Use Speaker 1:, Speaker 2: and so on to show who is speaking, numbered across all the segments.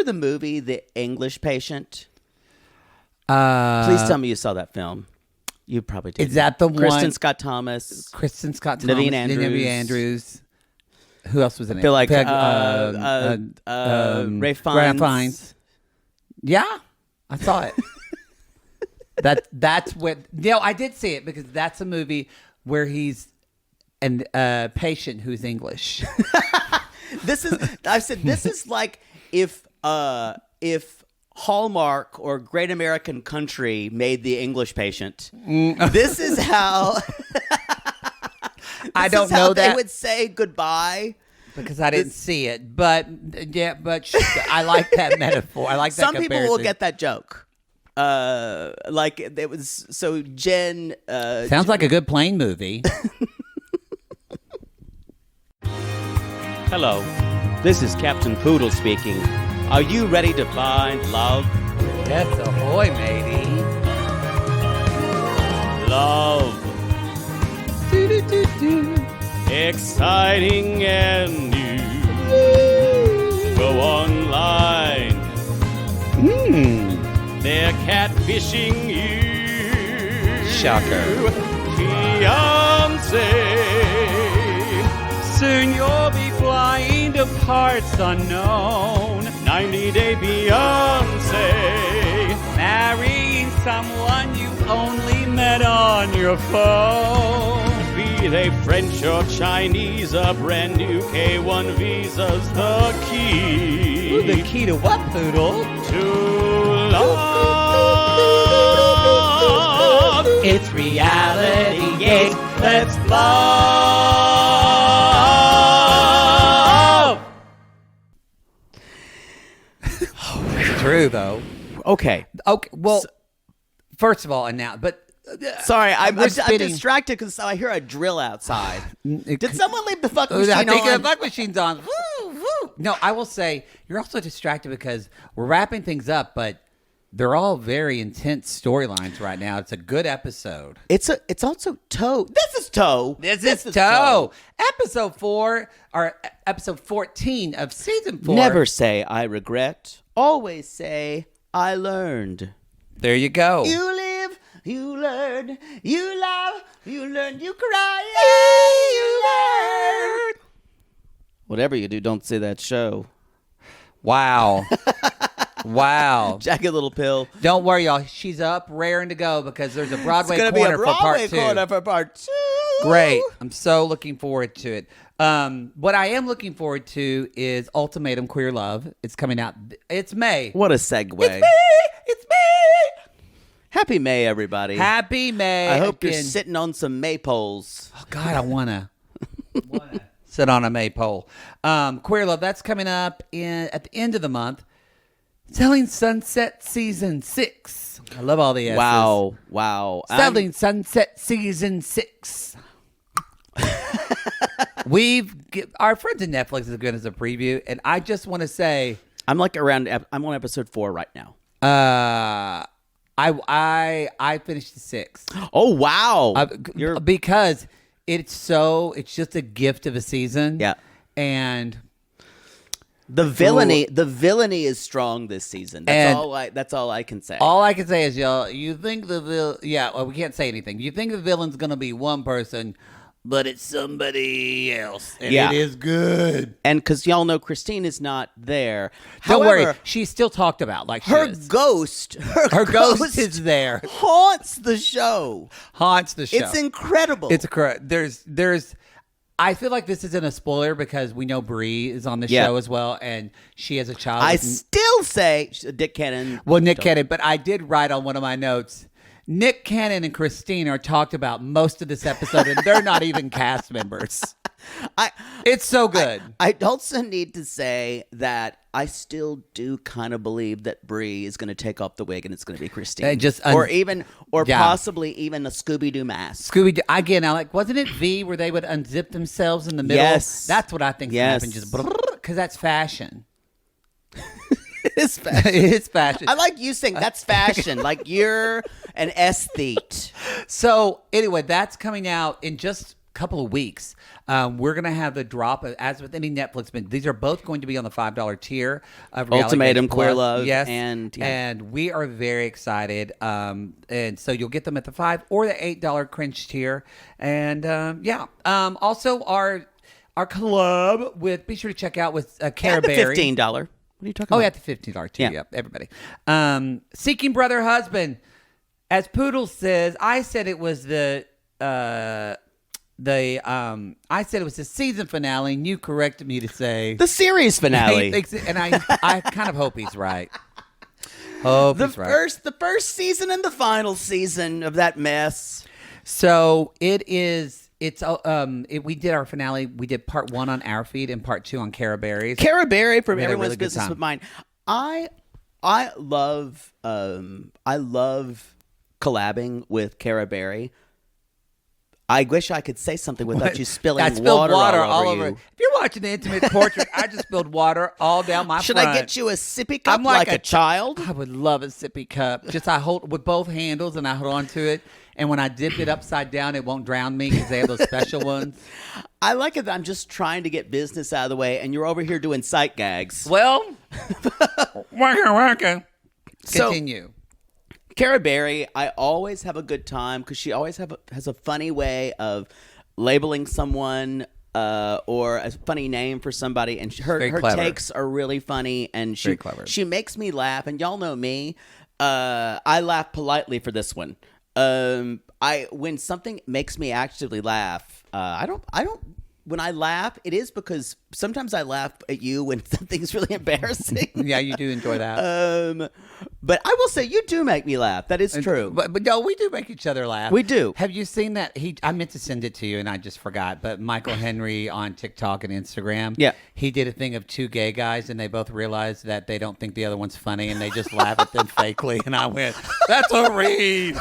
Speaker 1: remember the movie The English Patient? Please tell me you saw that film. You probably did.
Speaker 2: Is that the one?
Speaker 1: Kristen Scott Thomas.
Speaker 2: Naveen Andrews. Who else was in it?
Speaker 1: I feel like Ray
Speaker 2: Fiennes. Yeah, I saw it. That's what. No, I did see it because that's a movie where he's a patient who's English.
Speaker 1: This is like if Hallmark or Great American Country made The English Patient. This is how.
Speaker 2: I don't know that
Speaker 1: they would say goodbye
Speaker 2: because I didn't see it, but I like that metaphor. I like that.
Speaker 1: Some people will get that joke. Like it was so Jen.
Speaker 2: Sounds like a good plane movie.
Speaker 1: Hello, this is Captain Poodle speaking. Are you ready to find love?
Speaker 2: Yes, ahoy, matey.
Speaker 1: Love. Exciting and new. Go online. They're catfishing you.
Speaker 2: Shocker.
Speaker 1: Fiancé. Soon you'll be flying to parts unknown. 90-day Beyonce. Marrying someone you only met on your phone. Be they French or Chinese, a brand new K1 visa's the key.
Speaker 2: Ooh, the key to what, Poodle?
Speaker 1: To love.
Speaker 2: It's reality, yes,
Speaker 1: Let's love.
Speaker 2: True, though.
Speaker 1: Okay.
Speaker 2: Well, first of all, and now, but
Speaker 1: sorry, I'm
Speaker 2: spitting.
Speaker 1: distracted because I hear a drill outside. Did someone leave the fuck
Speaker 2: I
Speaker 1: machine
Speaker 2: think
Speaker 1: on?
Speaker 2: the fuck machine's on. Woo, woo. No, I will say you're also distracted because we're wrapping things up, but they're all very intense storylines right now. It's a good episode.
Speaker 1: It's also Toe. This is Toe.
Speaker 2: This is Toe. Episode 4 or episode 14 of season 4.
Speaker 1: Never say I regret. Always say I learned.
Speaker 2: There you go.
Speaker 1: You live, you learn, you love, you learn, you cry, you learn. Whatever you do, don't say that show.
Speaker 2: Wow. Wow.
Speaker 1: Jagged Little Pill.
Speaker 2: Don't worry, y'all. She's up, raring to go because there's a Broadway
Speaker 1: It's
Speaker 2: corner
Speaker 1: be a Broadway
Speaker 2: for part 2.
Speaker 1: corner for part 2.
Speaker 2: Great. I'm so looking forward to it. What I am looking forward to is Ultimatum Queer Love. It's coming out. It's May.
Speaker 1: What a segue.
Speaker 2: It's May. It's May.
Speaker 1: Happy May, everybody.
Speaker 2: Happy May.
Speaker 1: I hope you're sitting on some maypoles.
Speaker 2: Oh, God, I want to sit on a maypole. Queer Love, that's coming up at the end of the month. Selling Sunset Season 6. I love all the S's.
Speaker 1: Wow.
Speaker 2: Selling Sunset Season 6. Our friends at Netflix have given us a preview, and I just want to say
Speaker 1: I'm on episode 4 right now.
Speaker 2: I finished the 6th.
Speaker 1: Oh wow!
Speaker 2: Because it's just a gift of a season.
Speaker 1: Yeah,
Speaker 2: and
Speaker 1: the villainy is strong this season. That's all I can say.
Speaker 2: All I can say is, y'all, you think the villain? Yeah, well, we can't say anything. You think the villain's gonna be one person, but it's somebody else, and it is good.
Speaker 1: And because y'all know Christine is not there.
Speaker 2: Don't
Speaker 1: However,
Speaker 2: worry, she's still talked about. Like
Speaker 1: her ghost
Speaker 2: is there,
Speaker 1: haunts the show.
Speaker 2: It's
Speaker 1: incredible.
Speaker 2: There's. I feel like this isn't a spoiler because we know Bree is on the show as well, and she has a child.
Speaker 1: I still say Nick Cannon.
Speaker 2: Well, Nick Cannon, but I did write on one of my notes. Nick Cannon and Christine are talked about most of this episode, and they're not even cast members. It's so good.
Speaker 1: I also need to say that I still do kind of believe that Bree is going to take off the wig and it's going to be Christine, possibly even a Scooby-Doo mask.
Speaker 2: Again, wasn't it V where they would unzip themselves in the middle?
Speaker 1: Yes,
Speaker 2: that's what I think happened. Just because that's fashion.
Speaker 1: It's fashion.
Speaker 2: It's fashion.
Speaker 1: I like you saying that's fashion. Like you're an aesthete.
Speaker 2: So anyway, that's coming out in just couple of weeks, we're going to have the drop, as with any Netflix, but these are both going to be on the $5 tier of Reality
Speaker 3: Ultimatum,
Speaker 2: Gaze
Speaker 3: Queer
Speaker 2: Plus.
Speaker 3: Love,
Speaker 2: yes,
Speaker 3: and
Speaker 2: we are very excited. And so you'll get them at the $5 or the $8 cringe tier, and also our collab with. Be sure to check out with Cara
Speaker 3: and the
Speaker 2: Berry.
Speaker 3: $15. What are you talking about?
Speaker 2: Oh, yeah, the $15 tier.
Speaker 3: Yeah.
Speaker 2: Yep, everybody. Seeking Brother Husband. As Poodle says, I said it was the season finale, and you corrected me to say
Speaker 3: The series finale.
Speaker 2: and I kind of hope he's right. Hope he's right.
Speaker 3: The first season and the final season of that mess.
Speaker 2: So it is. We did our finale. We did part 1 on our feed and part 2 on Cara Berry's.
Speaker 3: Cara Berry from
Speaker 2: We had a
Speaker 3: Everyone's
Speaker 2: really good
Speaker 3: Business
Speaker 2: time.
Speaker 3: with Mine. I love collabing with Cara Berry. I wish I could say something without you spilling water all over you.
Speaker 2: If you're watching the intimate portrait, I just spilled water all down my
Speaker 3: Should
Speaker 2: front.
Speaker 3: I get you a sippy cup
Speaker 2: I'm
Speaker 3: like a child?
Speaker 2: I would love a sippy cup. Just I hold with both handles and I hold on to it. And when I dip it upside down, it won't drown me because they have those special ones.
Speaker 3: I like it that I'm just trying to get business out of the way, and you're over here doing sight gags.
Speaker 2: Well, waka. Continue.
Speaker 3: Cara Berry, I always have a good time because she always has a funny way of labeling someone or a funny name for somebody, and her takes are really funny, and she makes me laugh. And y'all know me, I laugh politely for this one. When something makes me actively laugh, I don't. When I laugh, it is because sometimes I laugh at you when something's really embarrassing.
Speaker 2: Yeah, you do enjoy that.
Speaker 3: But I will say you do make me laugh. That is true.
Speaker 2: But no, we do make each other laugh.
Speaker 3: We do.
Speaker 2: Have you seen that? I meant to send it to you and I just forgot. But Michael Henry on TikTok and Instagram.
Speaker 3: Yeah.
Speaker 2: He did a thing of 2 gay guys and they both realized that they don't think the other one's funny and they just laugh at them fakely. And I went, that's a read.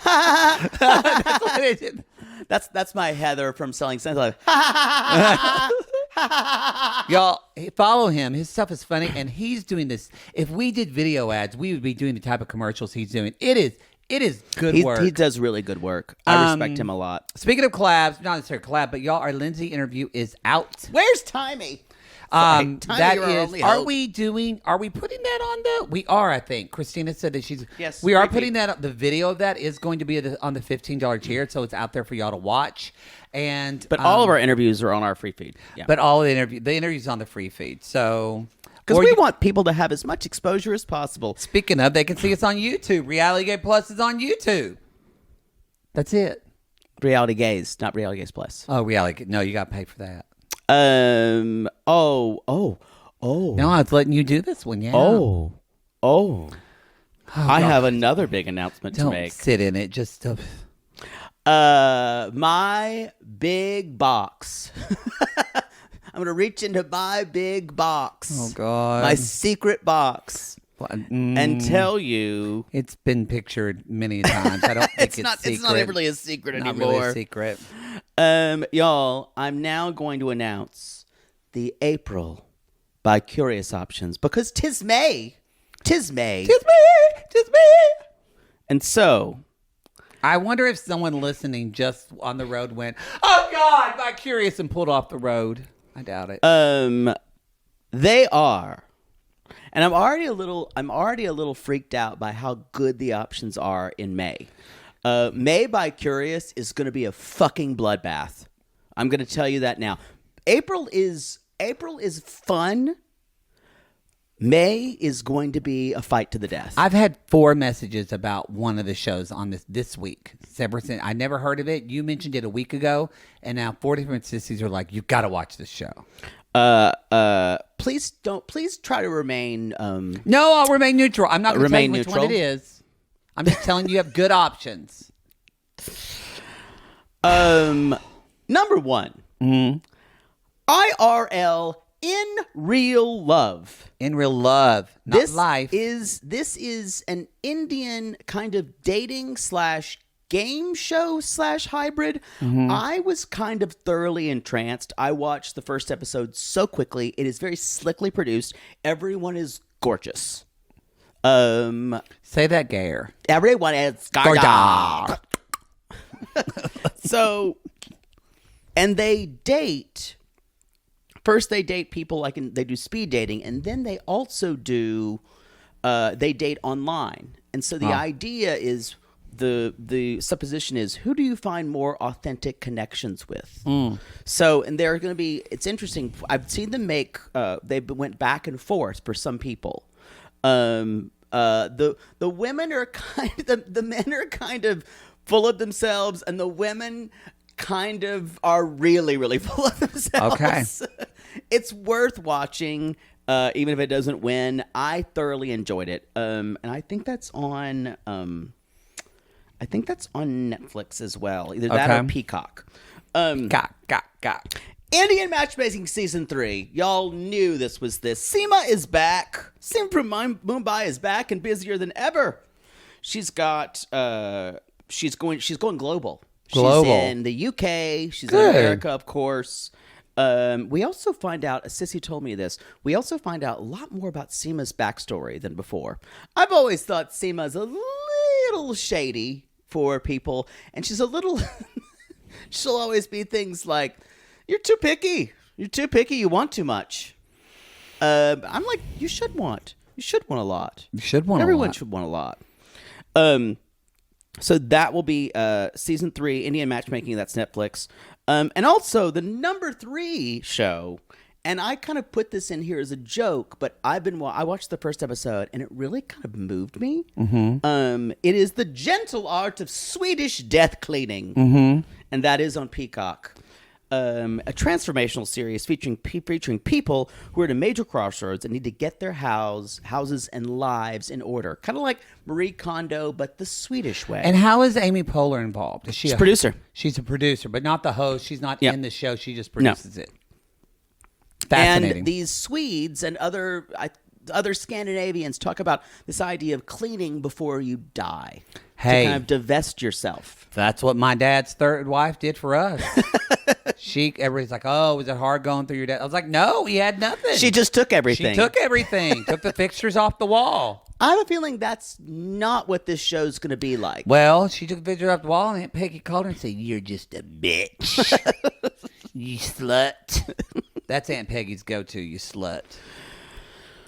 Speaker 2: That's what they did.
Speaker 3: That's my Heather from Selling Sense.
Speaker 2: Y'all follow him. His stuff is funny, and he's doing this. If we did video ads, we would be doing the type of commercials he's doing. It is good work.
Speaker 3: He does really good work. I respect him a lot.
Speaker 2: Speaking of collabs, not necessarily collab, but y'all, our Lindsay interview is out.
Speaker 3: Where's Timey?
Speaker 2: That is. Are we putting that on the? We are, I think. Christina said that she's.
Speaker 3: Yes,
Speaker 2: we are putting that up. The video of that is going to be on the $15 tier, so it's out there for y'all to watch. But
Speaker 3: all of our interviews are on our free feed. Yeah.
Speaker 2: But all the interviews on the free feed. So
Speaker 3: because we want people to have as much exposure as possible.
Speaker 2: Speaking of, they can see us on YouTube. Reality Gaze Plus is on YouTube. That's it.
Speaker 3: Reality Gaze, not Reality Gaze Plus.
Speaker 2: Oh, Reality. No, you got to pay for that.
Speaker 3: Oh.
Speaker 2: No, I was letting you do this one. Yeah.
Speaker 3: Oh, I have another big announcement
Speaker 2: Don't
Speaker 3: to make.
Speaker 2: Sit in it. Just.
Speaker 3: My big box. I'm going to reach into my big box.
Speaker 2: Oh, God.
Speaker 3: My secret box. And tell you.
Speaker 2: It's been pictured many times. I don't think it's secret.
Speaker 3: It's not really a secret anymore.
Speaker 2: Not really a secret.
Speaker 3: Y'all, I'm now going to announce the April by Curious Options because 'tis May. 'Tis May.
Speaker 2: 'Tis me. 'Tis me.
Speaker 3: And so...
Speaker 2: I wonder if someone listening just on the road went, "Oh God!" by Curious and pulled off the road. I doubt it.
Speaker 3: They are, and I'm already a little freaked out by how good the options are in May. May by Curious is going to be a fucking bloodbath. I'm going to tell you that now. April is fun. May is going to be a fight to the death.
Speaker 2: I've had 4 messages about one of the shows on this week. I never heard of it. You mentioned it a week ago, and now 4 different sissies are like, "You've got to watch this show."
Speaker 3: Please try to remain.
Speaker 2: No, I'll remain neutral. I'm not going to tell you which
Speaker 3: neutral.
Speaker 2: one it is. I'm just telling you have good options.
Speaker 3: Number 1, IRL. In real love.
Speaker 2: In real love, not life.
Speaker 3: This is an Indian kind of dating / game / hybrid. I was kind of thoroughly entranced. I watched the first episode so quickly. It is very slickly produced. Everyone is gorgeous.
Speaker 2: Say that gayer.
Speaker 3: Everyone is gorgeous. So, and they date. First, they date people they do speed dating, and then they also do they date online. And so the idea is the supposition is, who do you find more authentic connections with? So, and they're going to be. It's interesting. I've seen them make. They went back and forth for some people. The women are the men are kind of full of themselves, and the women kind of are really, really full of themselves.
Speaker 2: Okay.
Speaker 3: It's worth watching, even if it doesn't win. I thoroughly enjoyed it. And I think that's on Netflix as well. Either that or Peacock.
Speaker 2: Got.
Speaker 3: Indian Matchmaking Season 3. Y'all knew this was this. Seema is back. Seema from Mumbai is back and busier than ever. She's got she's going global. She's in the UK. She's in America, of course. We also find out, Sissy told me this, we also find out a lot more about Seema's backstory than before. I've always thought Seema's a little shady for people, and she's a little, she'll always be things like, you're too picky. You're too picky. You want too much. I'm like, you should want a lot.
Speaker 2: You should want
Speaker 3: Everyone should want a lot. So that will be season 3, Indian Matchmaking. That's Netflix. And also the number 3 show. And I kind of put this in here as a joke, but I watched the first episode and it really kind of moved me. Mm-hmm. It is The Gentle Art of Swedish Death Cleaning. Mm-hmm. And that is on Peacock. A transformational series featuring people who are at a major crossroads and need to get their houses and lives in order. Kind of like Marie Kondo, but the Swedish way.
Speaker 2: And how is Amy Poehler involved? Is she
Speaker 3: She's a producer.
Speaker 2: She's a producer, but not the host. She's not in the show. She just produces it. Fascinating.
Speaker 3: And these Swedes and other Scandinavians talk about this idea of cleaning before you die.
Speaker 2: Hey,
Speaker 3: to kind of divest yourself.
Speaker 2: That's what my dad's third wife did for us. Everybody's like, oh, was it hard going through your dad? I was like, no, he had nothing.
Speaker 3: She just took everything.
Speaker 2: Took the fixtures off the wall.
Speaker 3: I have a feeling that's not what this show's going to be like.
Speaker 2: Well, she took the picture off the wall, and Aunt Peggy called her and said, you're just a bitch. You slut. That's Aunt Peggy's go-to, you slut.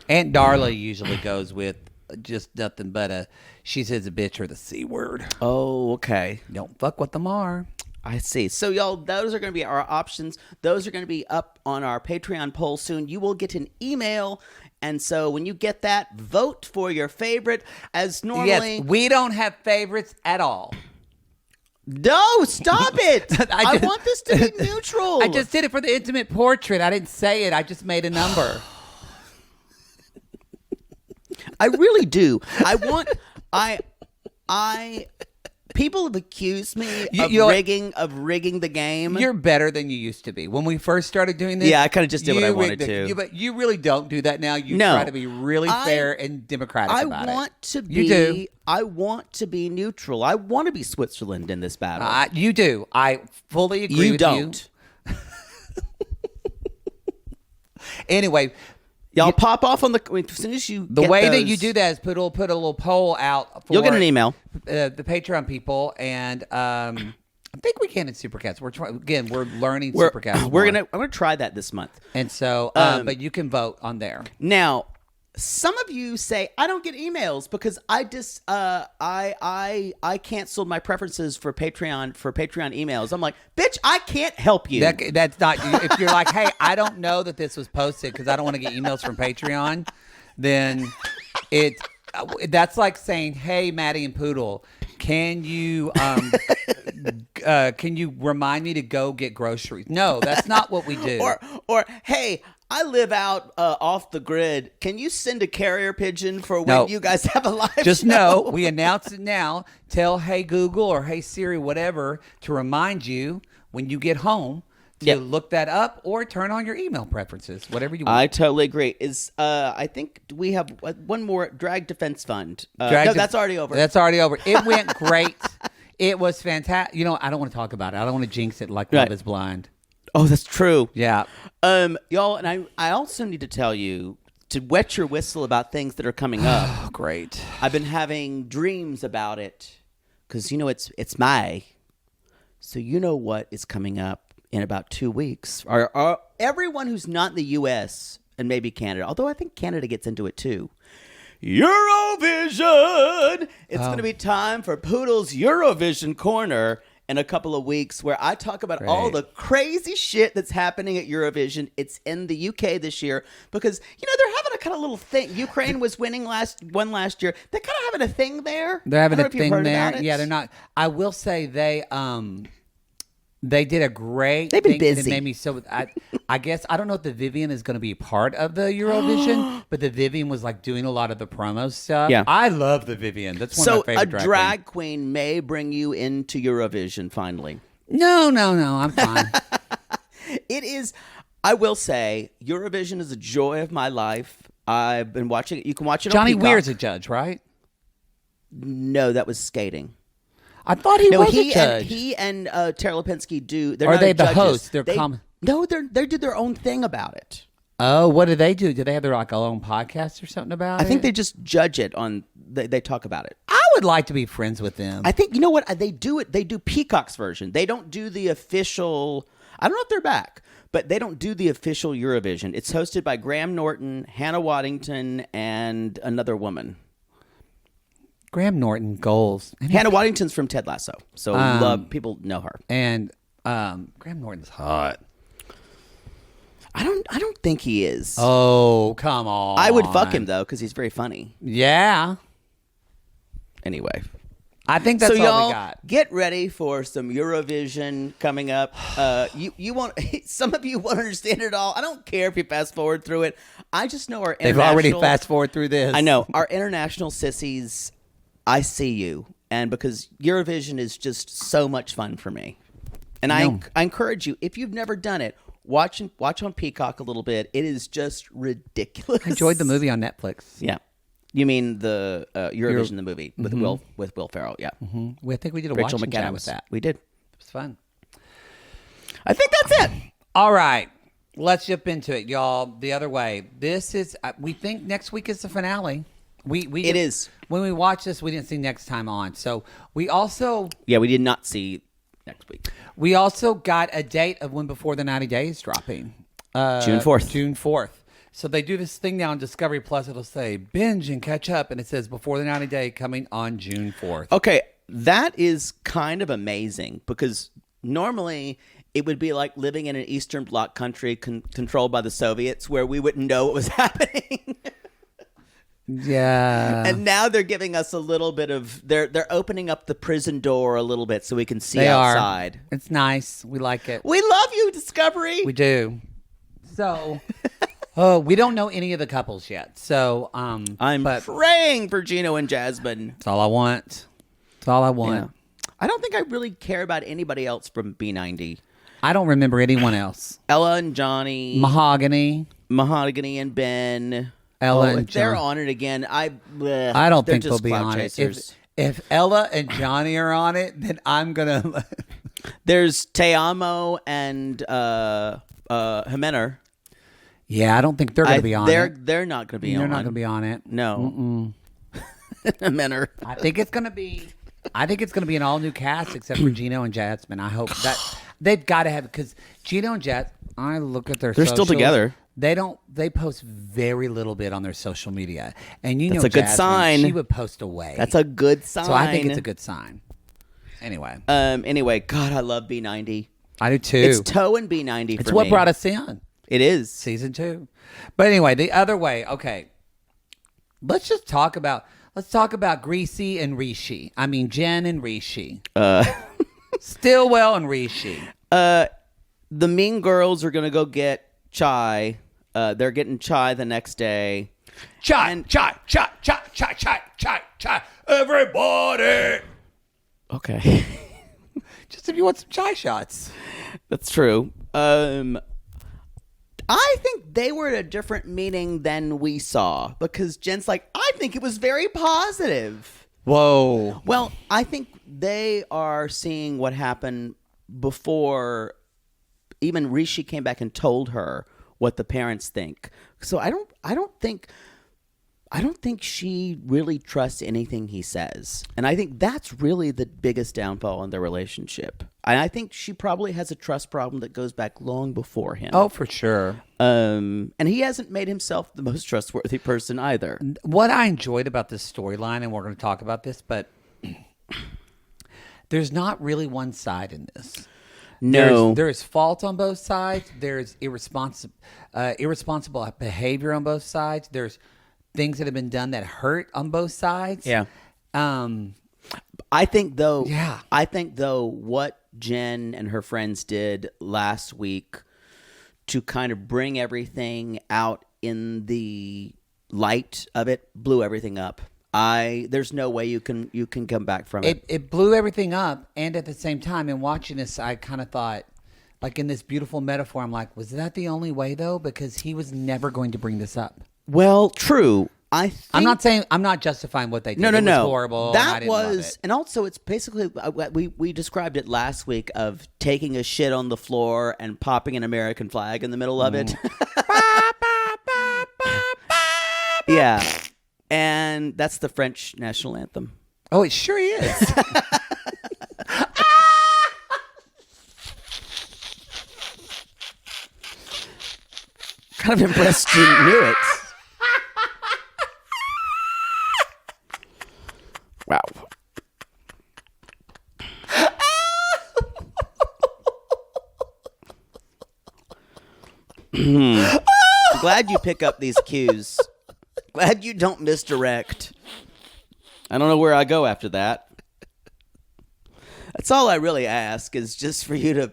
Speaker 2: Aunt Darla usually goes with just nothing but she says a bitch or the C word.
Speaker 3: Oh, okay.
Speaker 2: Don't fuck with them are.
Speaker 3: I see. So, y'all, those are going to be our options. Those are going to be up on our Patreon poll soon. You will get an email. And so when you get that, vote for your favorite. As normally...
Speaker 2: Yes, we don't have favorites at all.
Speaker 3: No, stop it. I want this to be neutral.
Speaker 2: I just did it for the intimate portrait. I didn't say it. I just made a number.
Speaker 3: I really do. People have accused me of rigging the game.
Speaker 2: You're better than you used to be. When we first started doing this,
Speaker 3: I kind of just did what I wanted to.
Speaker 2: But you really don't do that now. You try to be really fair and democratic about it.
Speaker 3: I want to be neutral. I want to be Switzerland in this battle.
Speaker 2: You do. I fully agree with you.
Speaker 3: Don't.
Speaker 2: Anyway...
Speaker 3: Y'all pop off on as soon as you
Speaker 2: the way that you do that is put a little poll out.
Speaker 3: You'll get an email.
Speaker 2: The Patreon people, and I think we can in Supercats. We're learning Supercats.
Speaker 3: I'm gonna try that this month.
Speaker 2: And so, but you can vote on there
Speaker 3: now. Some of you say I don't get emails because I canceled my preferences for Patreon emails. I'm like, bitch, I can't help you.
Speaker 2: That's not if you're like, hey, I don't know that this was posted because I don't want to get emails from Patreon. Then that's like saying, hey, Maddie and Poodle, can you remind me to go get groceries? No, that's not what we do.
Speaker 3: Or hey, I live out off the grid. Can you send a carrier pigeon for when you guys have a live
Speaker 2: Just
Speaker 3: show?
Speaker 2: know, we announce it now. Tell Hey Google or Hey Siri, whatever, to remind you when you get home to look that up or turn on your email preferences, whatever you want.
Speaker 3: I totally agree. I think we have one more Drag Defense Fund. That's already over.
Speaker 2: That's already over. It went great. It was fantastic. I don't want to talk about it. I don't want to jinx it like Love is Blind.
Speaker 3: Oh, that's true.
Speaker 2: Yeah.
Speaker 3: Y'all, and I also need to tell you to wet your whistle about things that are coming up.
Speaker 2: Oh, great.
Speaker 3: I've been having dreams about it because it's May. So you know what is coming up in about 2 weeks. Everyone who's not in the U.S. and maybe Canada, although I think Canada gets into it too. Eurovision! It's going to be time for Poodle's Eurovision Corner in a couple of weeks, where I talk about all the crazy shit that's happening at Eurovision. It's in the UK this year because, they're having a kind of little thing. Ukraine was won last year. They're kind of having a thing there.
Speaker 2: They're having a thing there. Yeah, they're not. I will say they did a great
Speaker 3: They've been
Speaker 2: thing
Speaker 3: busy.
Speaker 2: that made me so. I guess I don't know if the Vivian is going to be part of the Eurovision, but the Vivian was like doing a lot of the promo stuff.
Speaker 3: Yeah,
Speaker 2: I love the Vivian. That's one of my favorite.
Speaker 3: So a drag queen may bring you into Eurovision finally.
Speaker 2: No, I'm fine.
Speaker 3: It is. I will say, Eurovision is a joy of my life. I've been watching it. You can watch it.
Speaker 2: Johnny
Speaker 3: on Peacock.
Speaker 2: Weir's a judge, right?
Speaker 3: No, that was skating.
Speaker 2: I thought he was a judge.
Speaker 3: He and Tara Lipinski do.
Speaker 2: Are they the hosts?
Speaker 3: No, they did their own thing about it.
Speaker 2: Oh, what do they do? Do they have their own podcast or something about it?
Speaker 3: I think they just judge it on. They talk about it.
Speaker 2: I would like to be friends with them.
Speaker 3: I think what they do it. They do Peacock's version. They don't do the official. I don't know if they're back, but they don't do the official Eurovision. It's hosted by Graham Norton, Hannah Waddington, and another woman.
Speaker 2: Graham Norton goals.
Speaker 3: Hannah Waddington's from Ted Lasso, so people know her.
Speaker 2: And Graham Norton's hot.
Speaker 3: I don't think he is.
Speaker 2: Oh, come on.
Speaker 3: I would fuck him though because he's very funny.
Speaker 2: Yeah.
Speaker 3: Anyway,
Speaker 2: I think that's all
Speaker 3: y'all
Speaker 2: we got.
Speaker 3: Get ready for some Eurovision coming up. You won't. Some of you won't understand it all. I don't care if you fast forward through it. I just know our
Speaker 2: they've already fast forward through this.
Speaker 3: I know our international sissies. I see you, and because Eurovision is just so much fun for me, and I encourage you, if you've never done it, watch on Peacock a little bit. It is just ridiculous.
Speaker 2: I enjoyed the movie on Netflix.
Speaker 3: Yeah, you mean the Eurovision the movie with Will Ferrell? Yeah,
Speaker 2: I think we did a
Speaker 3: Rachel
Speaker 2: watching chat
Speaker 3: McAdams
Speaker 2: with that.
Speaker 3: We did.
Speaker 2: It was fun.
Speaker 3: I think that's it.
Speaker 2: All right, let's jump into it, y'all. The other way. This is. We think next week is the finale. It is. When we watch this, we didn't see next time on. So we also...
Speaker 3: Yeah, we did not see next week.
Speaker 2: We also got a date of when Before the 90 Days dropping.
Speaker 3: June 4th.
Speaker 2: June 4th. So they do this thing now on Discovery Plus. It'll say, binge and catch up. And it says, Before the 90 Day coming on June 4th.
Speaker 3: Okay, that is kind of amazing because normally... It would be like living in an Eastern Bloc country controlled by the Soviets where we wouldn't know what was happening.
Speaker 2: Yeah.
Speaker 3: And now they're giving us a little bit of they're opening up the prison door a little bit so we can see
Speaker 2: they
Speaker 3: outside.
Speaker 2: It's nice. We like it.
Speaker 3: We love you, Discovery.
Speaker 2: We do. So we don't know any of the couples yet. So I'm
Speaker 3: praying for Gino and Jasmine.
Speaker 2: That's all I want. That's all I want.
Speaker 3: Yeah. I don't think I really care about anybody else from B90.
Speaker 2: I don't remember anyone else.
Speaker 3: Ella and Johnny.
Speaker 2: Mahogany
Speaker 3: and Ben.
Speaker 2: Ella and
Speaker 3: if they're on it again, I
Speaker 2: don't think they'll be on
Speaker 3: it.
Speaker 2: If Ella and Johnny are on it, then I'm gonna.
Speaker 3: There's Te Amo and Jimenez.
Speaker 2: Yeah, I don't think they're gonna be on it.
Speaker 3: They're not gonna be on it.
Speaker 2: They're not gonna be on it.
Speaker 3: No. Jimenez.
Speaker 2: I think it's gonna be an all new cast except for Gino and Jasmine. I hope that they've got to have because Gino and Jasmine. I look at their.
Speaker 3: They're still together.
Speaker 2: They post very little bit on their social media. And
Speaker 3: that's a good
Speaker 2: Jasmine,
Speaker 3: sign.
Speaker 2: She would post away.
Speaker 3: That's a good sign.
Speaker 2: So I think it's a good sign. Anyway,
Speaker 3: God, I love B90.
Speaker 2: I do too.
Speaker 3: It's Toe and B90
Speaker 2: It's what brought us in.
Speaker 3: It is.
Speaker 2: Season 2. But anyway, the other way, okay. Let's talk about Greasy and Rishi. I mean Jen and Rishi. Stillwell and Rishi.
Speaker 3: The Mean Girls are gonna go get chai. They're getting chai the next day.
Speaker 2: Chai. Everybody.
Speaker 3: Okay.
Speaker 2: Just if you want some chai shots.
Speaker 3: That's true. I think they were at a different meeting than we saw because Jen's like, I think it was very positive.
Speaker 2: Whoa.
Speaker 3: Well, I think they are seeing what happened before even Rishi came back and told her what the parents think. So I I don't think she really trusts anything he says. And I think that's really the biggest downfall in their relationship. And I think she probably has a trust problem that goes back long before him.
Speaker 2: Oh, for sure.
Speaker 3: And he hasn't made himself the most trustworthy person either.
Speaker 2: What I enjoyed about this storyline, and we're going to talk about this, but there's not really one side in this.
Speaker 3: No.
Speaker 2: There's fault on both sides. There's irresponsible behavior on both sides. There's things that have been done that hurt on both sides.
Speaker 3: Yeah. I think though what Jen and her friends did last week to kind of bring everything out in the light of it blew everything up. There's no way you can come back from it.
Speaker 2: It blew everything up, and at the same time, in watching this, I kind of thought, like in this beautiful metaphor, I'm like, was that the only way though? Because he was never going to bring this up.
Speaker 3: Well, true. I'm
Speaker 2: not justifying what they did.
Speaker 3: No.
Speaker 2: It was horrible.
Speaker 3: That was, and also it's basically we described it last week of taking a shit on the floor and popping an American flag in the middle of it. Yeah, and that's the French national anthem.
Speaker 2: Oh, it sure is.
Speaker 3: Kind of impressed you knew it. Wow. Glad you pick up these cues. Glad you don't misdirect. I don't know where I go after that. That's all I really ask is just for you to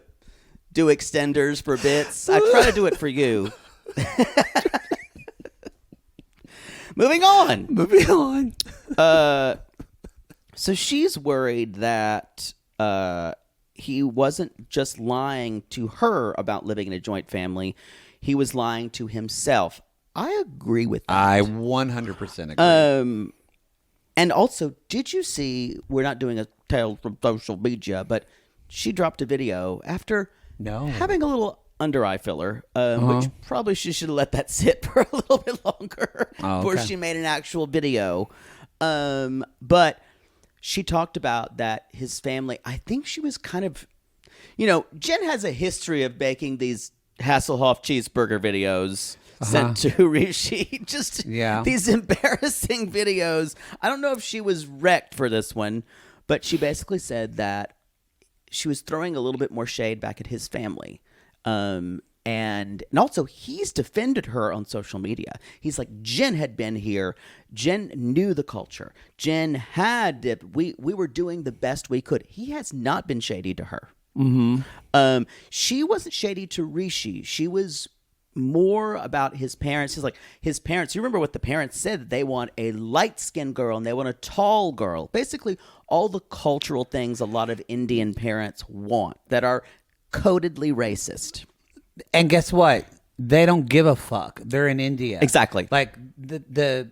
Speaker 3: do extenders for bits. I try to do it for you. Moving on. So she's worried that he wasn't just lying to her about living in a joint family. He was lying to himself. I agree with that.
Speaker 2: I 100% agree.
Speaker 3: And also, did you see, we're not doing a tale from social media, but she dropped a video after having a little under eye filler, which probably she should have let that sit for a little bit longer before she made an actual video. But she talked about that his family, I think she was kind of, Jen has a history of making these Hasselhoff cheeseburger videos sent to Rishi. Just these embarrassing videos. I don't know if she was wrecked for this one, but she basically said that she was throwing a little bit more shade back at his family. And also he's defended her on social media. He's like, Jen had been here. Jen knew the culture. Jen had, we were doing the best we could. He has not been shady to her. Mm-hmm. She wasn't shady to Rishi. She was more about his parents. He's like, his parents, you remember what the parents said, that they want a light-skinned girl and they want a tall girl. Basically, all the cultural things a lot of Indian parents want that are codedly racist.
Speaker 2: And guess what? They don't give a fuck. They're in India.
Speaker 3: Exactly.
Speaker 2: Like the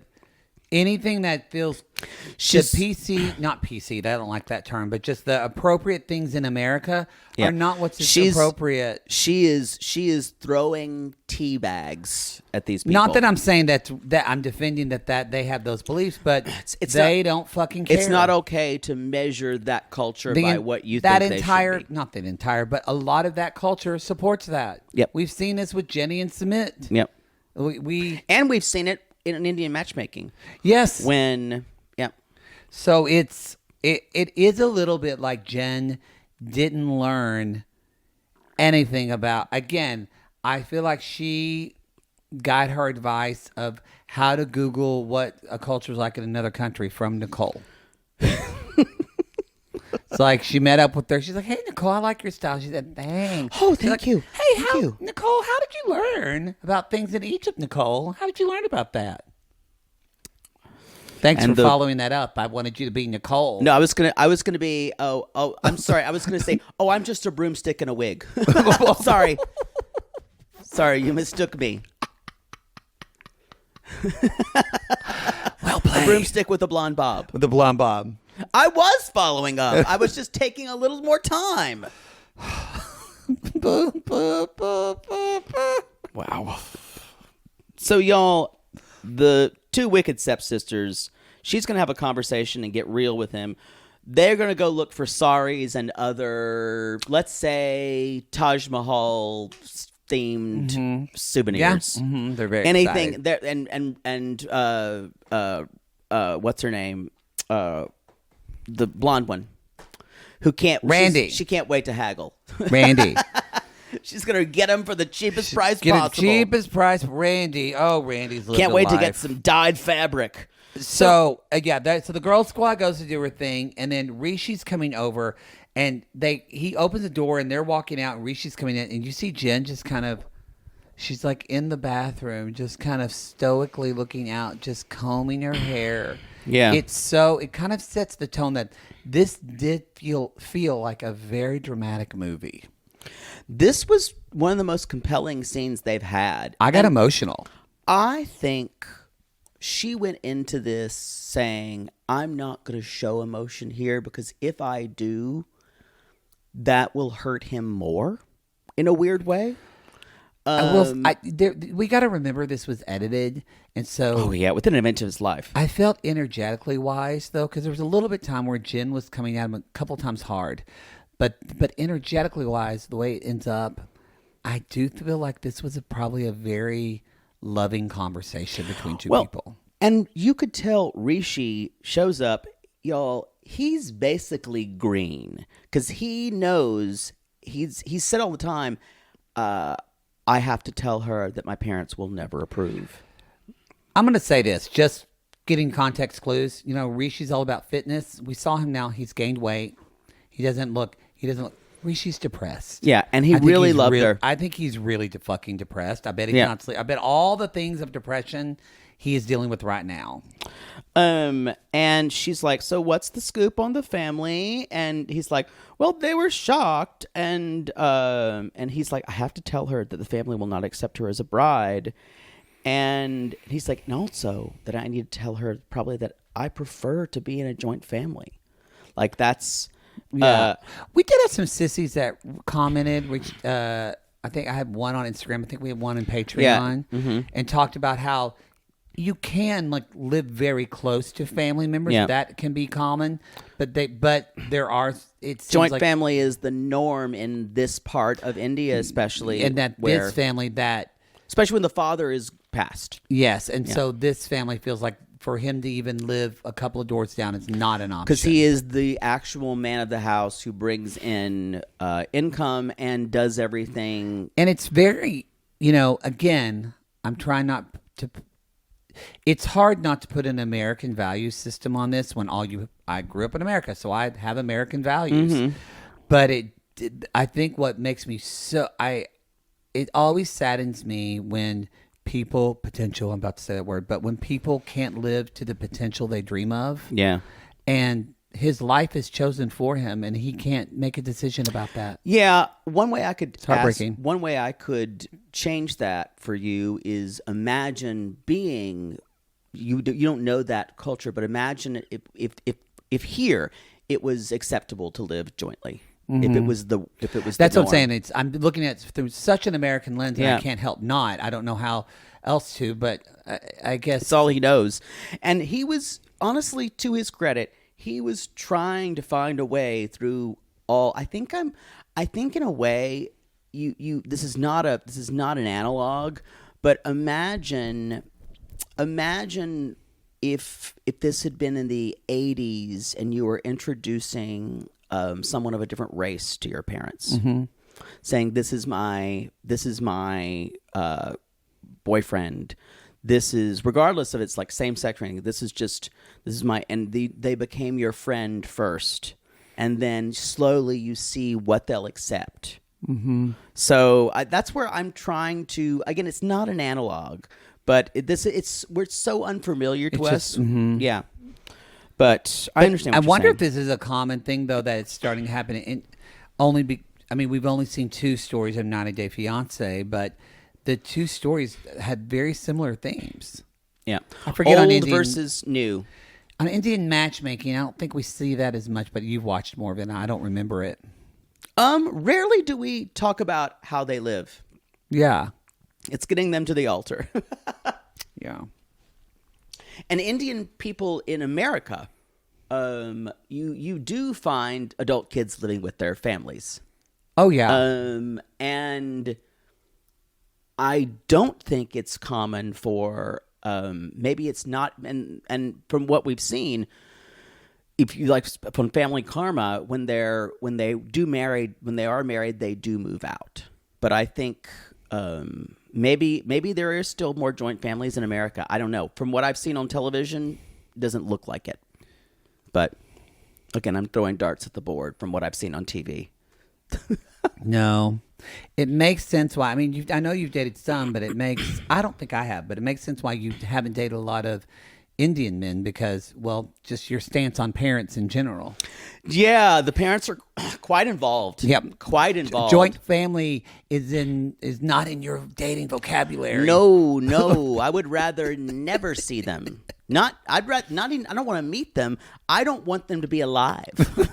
Speaker 2: anything that feels PC, not PC, I don't like that term, but just the appropriate things in America are not what's appropriate. She
Speaker 3: is throwing tea bags at these people.
Speaker 2: Not that I'm saying that I'm defending that they have those beliefs, but they don't fucking care.
Speaker 3: It's not okay to measure that culture by what you think they should be.
Speaker 2: Not that entire, but a lot of that culture supports that.
Speaker 3: Yep.
Speaker 2: We've seen this with Jenny and Sumit.
Speaker 3: Yep.
Speaker 2: We've
Speaker 3: seen it in Indian matchmaking.
Speaker 2: Yes.
Speaker 3: So
Speaker 2: it is a little bit like Jen didn't learn anything about, again, I feel like she got her advice of how to Google what a culture is like in another country from Nicole. It's like she met up with her. She's like, "Hey, Nicole, I like your style." She said, "Thanks."
Speaker 3: Oh, thank you.
Speaker 2: Hey, Nicole, how did you learn about things in Egypt, Nicole? How did you learn about that? Thanks for following that up. I wanted you to be Nicole.
Speaker 3: No, I was gonna be. Oh, I'm sorry. I was gonna say. Oh, I'm just a broomstick and a wig. Sorry, you mistook me.
Speaker 2: Well played.
Speaker 3: A broomstick with a blonde bob.
Speaker 2: With a blonde bob.
Speaker 3: I was following up. I was just taking a little more time. Wow. So, y'all, the two wicked stepsisters. She's going to have a conversation and get real with him. They're going to go look for saris and other, let's say, Taj Mahal themed souvenirs.
Speaker 2: Yeah. They're very
Speaker 3: anything.
Speaker 2: excited.
Speaker 3: What's her name? The blonde one who can't.
Speaker 2: Randy.
Speaker 3: She can't wait to haggle.
Speaker 2: Randy.
Speaker 3: She's gonna get him for the cheapest price
Speaker 2: Get
Speaker 3: possible.
Speaker 2: the cheapest price, Randy. Oh, Randy's living
Speaker 3: Can't wait
Speaker 2: life.
Speaker 3: to get some dyed fabric.
Speaker 2: So so the girl squad goes to do her thing, and then Rishi's coming over, and he opens the door, and they're walking out, and Rishi's coming in, and you see Jen just kind of, she's like in the bathroom, just kind of stoically looking out, just combing her hair.
Speaker 3: Yeah,
Speaker 2: it kind of sets the tone that this did feel like a very dramatic movie.
Speaker 3: This was one of the most compelling scenes they've had.
Speaker 2: I got emotional.
Speaker 3: I think she went into this saying, I'm not going to show emotion here because if I do, that will hurt him more in a weird way.
Speaker 2: We got to remember this was edited. And so,
Speaker 3: within an inch of his life.
Speaker 2: I felt energetically wise, though, because there was a little bit of time where Jen was coming at him a couple times hard. But energetically wise, the way it ends up, I do feel like this was probably a very loving conversation between two people.
Speaker 3: And you could tell Rishi shows up, y'all, he's basically green because he knows, he's said all the time, I have to tell her that my parents will never approve.
Speaker 2: I'm going to say this, just getting context clues. You know, Rishi's all about fitness. We saw him now. He's gained weight. He doesn't look, Rishi's depressed.
Speaker 3: Yeah, and he really loved her.
Speaker 2: I think he's really fucking depressed. I bet he's not sleep. I bet all the things of depression he is dealing with right now.
Speaker 3: And she's like, so what's the scoop on the family? And he's like, well, they were shocked. And he's like, I have to tell her that the family will not accept her as a bride. And he's like, and also that I need to tell her probably that I prefer to be in a joint family. Like that's...
Speaker 2: Yeah, we did have some sissies that commented, which I think I had one on Instagram. I think we had one in Patreon, and talked about how you can live very close to family members.
Speaker 3: Yeah.
Speaker 2: That can be common, but there are
Speaker 3: joint family is the norm in this part of India, especially,
Speaker 2: and this family
Speaker 3: especially when the father is passed.
Speaker 2: Yes, and so this family feels like for him to even live a couple of doors down is not an option.
Speaker 3: Because he is the actual man of the house who brings in income and does everything.
Speaker 2: And it's very, again, I'm trying not to... It's hard not to put an American value system on this when I grew up in America, so I have American values. But I think what makes me it always saddens me when I'm about to say that word, but when people can't live to the potential they dream of. Yeah. And his life is chosen for him and he can't make a decision about that.
Speaker 3: Yeah. One way I could
Speaker 2: it's heartbreaking.
Speaker 3: One way I could change that for you is imagine being, you don't know that culture, but imagine if here it was acceptable to live jointly. If it was
Speaker 2: that's what I'm saying. I'm looking at it through such an American lens, and I can't help not. I don't know how else to, but I guess
Speaker 3: it's all he knows. And he was, honestly, to his credit, he was trying to find a way through all. I think in a way, this is not an analog, but imagine if this had been in the 80s and you were introducing someone of a different race to your parents, saying this is my boyfriend. This is, regardless of it's like same sex or anything. This is my, and they became your friend first, and then slowly you see what they'll accept. So that's where I'm trying to. Again, it's not an analog, but we're so unfamiliar to us. Yeah. But I understand what
Speaker 2: I wonder
Speaker 3: saying.
Speaker 2: if this is a common thing, though, that it's starting to happen. We've only seen 2 stories of 90 Day Fiancé, but the 2 stories had very similar themes.
Speaker 3: Yeah.
Speaker 2: I forget
Speaker 3: Old
Speaker 2: on Indian
Speaker 3: versus new.
Speaker 2: On Indian matchmaking, I don't think we see that as much, but you've watched more of it, and I don't remember it.
Speaker 3: Rarely do we talk about how they live.
Speaker 2: Yeah.
Speaker 3: It's getting them to the altar.
Speaker 2: Yeah.
Speaker 3: And Indian people in America, you do find adult kids living with their families.
Speaker 2: Oh, yeah.
Speaker 3: And I don't think it's common for, maybe it's not, and from what we've seen, if you like from Family Karma, when they are married, they do move out. But I think maybe there is still more joint families in America. I don't know. From what I've seen on television, it doesn't look like it. But again, I'm throwing darts at the board from what I've seen on TV.
Speaker 2: No, it makes sense why. I mean, I know you've dated some, but I don't think I have, but it makes sense why you haven't dated a lot of Indian men because, well, just your stance on parents in general.
Speaker 3: Yeah, the parents are quite involved.
Speaker 2: Yep.
Speaker 3: Quite involved.
Speaker 2: Joint family is not in your dating vocabulary.
Speaker 3: No. I would rather never see them. I don't want to meet them. I don't want them to be alive.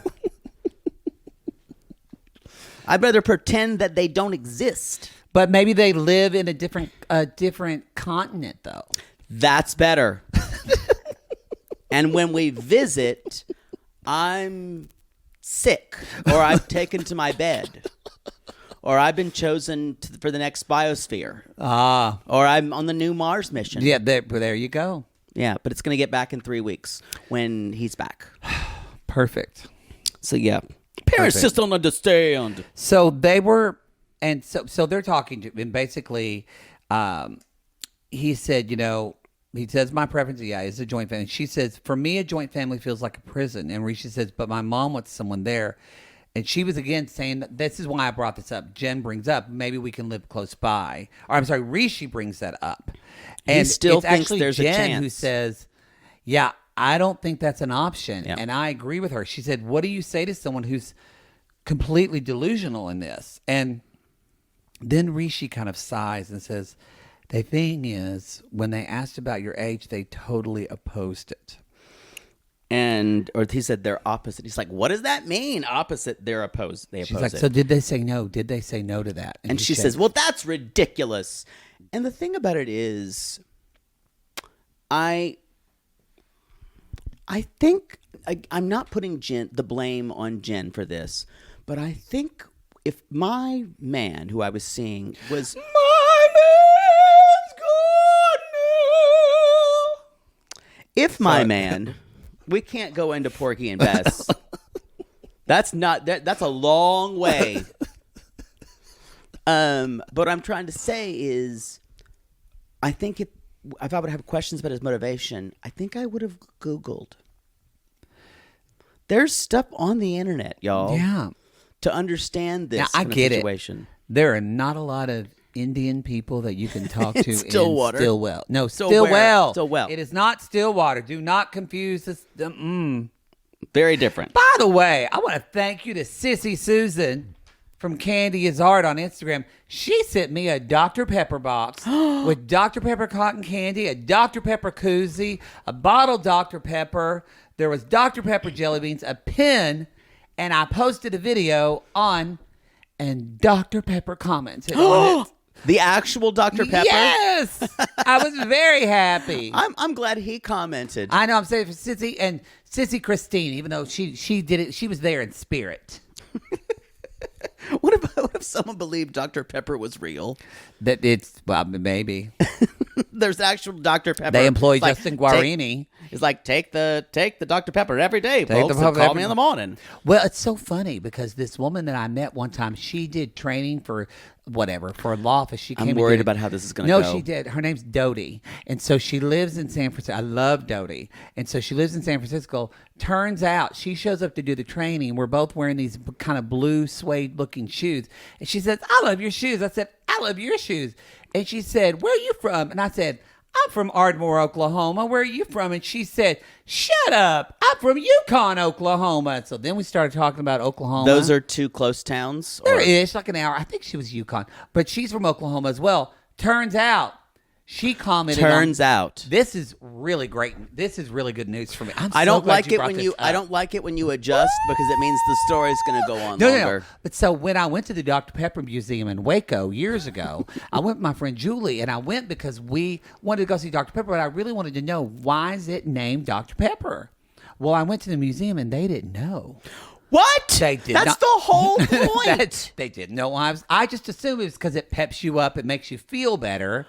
Speaker 3: I'd rather pretend that they don't exist.
Speaker 2: But maybe they live in a different continent, though.
Speaker 3: That's better. And when we visit, I'm sick, or I've taken to my bed, or I've been chosen for the next biosphere, or I'm on the new Mars mission.
Speaker 2: Yeah, there you go.
Speaker 3: Yeah, but it's going to get back in 3 weeks when he's back.
Speaker 2: Perfect.
Speaker 3: So, yeah. Parents just don't understand.
Speaker 2: So they were, and so they're talking to, and basically, he said, he says, my preference, is a joint family. She says, for me, a joint family feels like a prison. And Rishi says, but my mom wants someone there. And she was again saying, this is why I brought this up. Jen brings up, maybe we can live close by. Or I'm sorry, Rishi brings that up. And
Speaker 3: he still
Speaker 2: it's
Speaker 3: thinks
Speaker 2: actually
Speaker 3: there's
Speaker 2: Jen
Speaker 3: a chance.
Speaker 2: who says, yeah, I don't think that's an option.
Speaker 3: Yeah.
Speaker 2: And I agree with her. She said, what do you say to someone who's completely delusional in this? And then Rishi kind of sighs and says, the thing is, when they asked about your age, they totally opposed it.
Speaker 3: Or he said they're opposite. He's like, what does that mean? Opposite, they're opposed. They
Speaker 2: She's
Speaker 3: oppose
Speaker 2: like,
Speaker 3: it.
Speaker 2: so did they say no? Did they say no to that?
Speaker 3: And she says, well, that's ridiculous. And the thing about it is, I think I'm not putting the blame on Jen for this, but I think if my man who I was seeing was my man's gone now. If my man, we can't go into Porky and Bess. That's a long way. But what I'm trying to say is, I think if I would have questions about his motivation, I think I would have Googled. There's stuff on the internet, y'all.
Speaker 2: Yeah.
Speaker 3: To understand this
Speaker 2: I get
Speaker 3: situation.
Speaker 2: it. There are not a lot of Indian people that you can talk to
Speaker 3: Stillwater.
Speaker 2: in Stillwell. No,
Speaker 3: Stillwell.
Speaker 2: Stillwell. It is not Stillwater. Do not confuse this.
Speaker 3: Very different.
Speaker 2: By the way, I want to thank you to Sissy Susan from Candy is Art on Instagram. She sent me a Dr. Pepper box with Dr. Pepper cotton candy, a Dr. Pepper koozie, a bottle of Dr. Pepper. There was Dr. Pepper jelly beans, a pen, and I posted a video on, and Dr. Pepper commented on it.
Speaker 3: The actual Dr. Pepper?
Speaker 2: Yes! I was very happy.
Speaker 3: I'm glad he commented.
Speaker 2: I know, I'm saying for Sissy and Sissy Christine, even though she did it, she was there in spirit.
Speaker 3: What if someone believed Dr. Pepper was real?
Speaker 2: That it's, well, maybe.
Speaker 3: There's actual Dr. Pepper.
Speaker 2: They employ Justin Guarini.
Speaker 3: It's like, take the Dr. Pepper every day, folks,
Speaker 2: the
Speaker 3: and call me in the morning.
Speaker 2: Well, it's so funny because this woman that I met one time, she did training for a law office. She came.
Speaker 3: I'm worried about how this is going to go.
Speaker 2: No, she did. Her name's Dodie, and so she lives in San Francisco. I love Dodie, and so she lives in San Francisco. Turns out she shows up to do the training. We're both wearing these kind of blue suede-looking shoes, and she says, "I love your shoes." I said, "I love your shoes," and she said, "Where are you from?" And I said, "I'm from Ardmore, Oklahoma. Where are you from?" And she said, "Shut up. I'm from Yukon, Oklahoma." So then we started talking about Oklahoma.
Speaker 3: Those are two close towns?
Speaker 2: There is like an hour. I think she was Yukon, but she's from Oklahoma as well. Turns out She commented.
Speaker 3: Turns out,
Speaker 2: this is really great. This is really good news for me.
Speaker 3: I don't like it when you. I don't like it when you adjust because it means the story's going to go on longer.
Speaker 2: No. But so when I went to the Dr. Pepper Museum in Waco years ago, I went with my friend Julie, and I went because we wanted to go see Dr. Pepper, but I really wanted to know, why is it named Dr. Pepper? Well, I went to the museum and they didn't know.
Speaker 3: What?
Speaker 2: They did
Speaker 3: That's
Speaker 2: not.
Speaker 3: the whole point.
Speaker 2: They didn't know. I just assumed it was because it peps you up. It makes you feel better.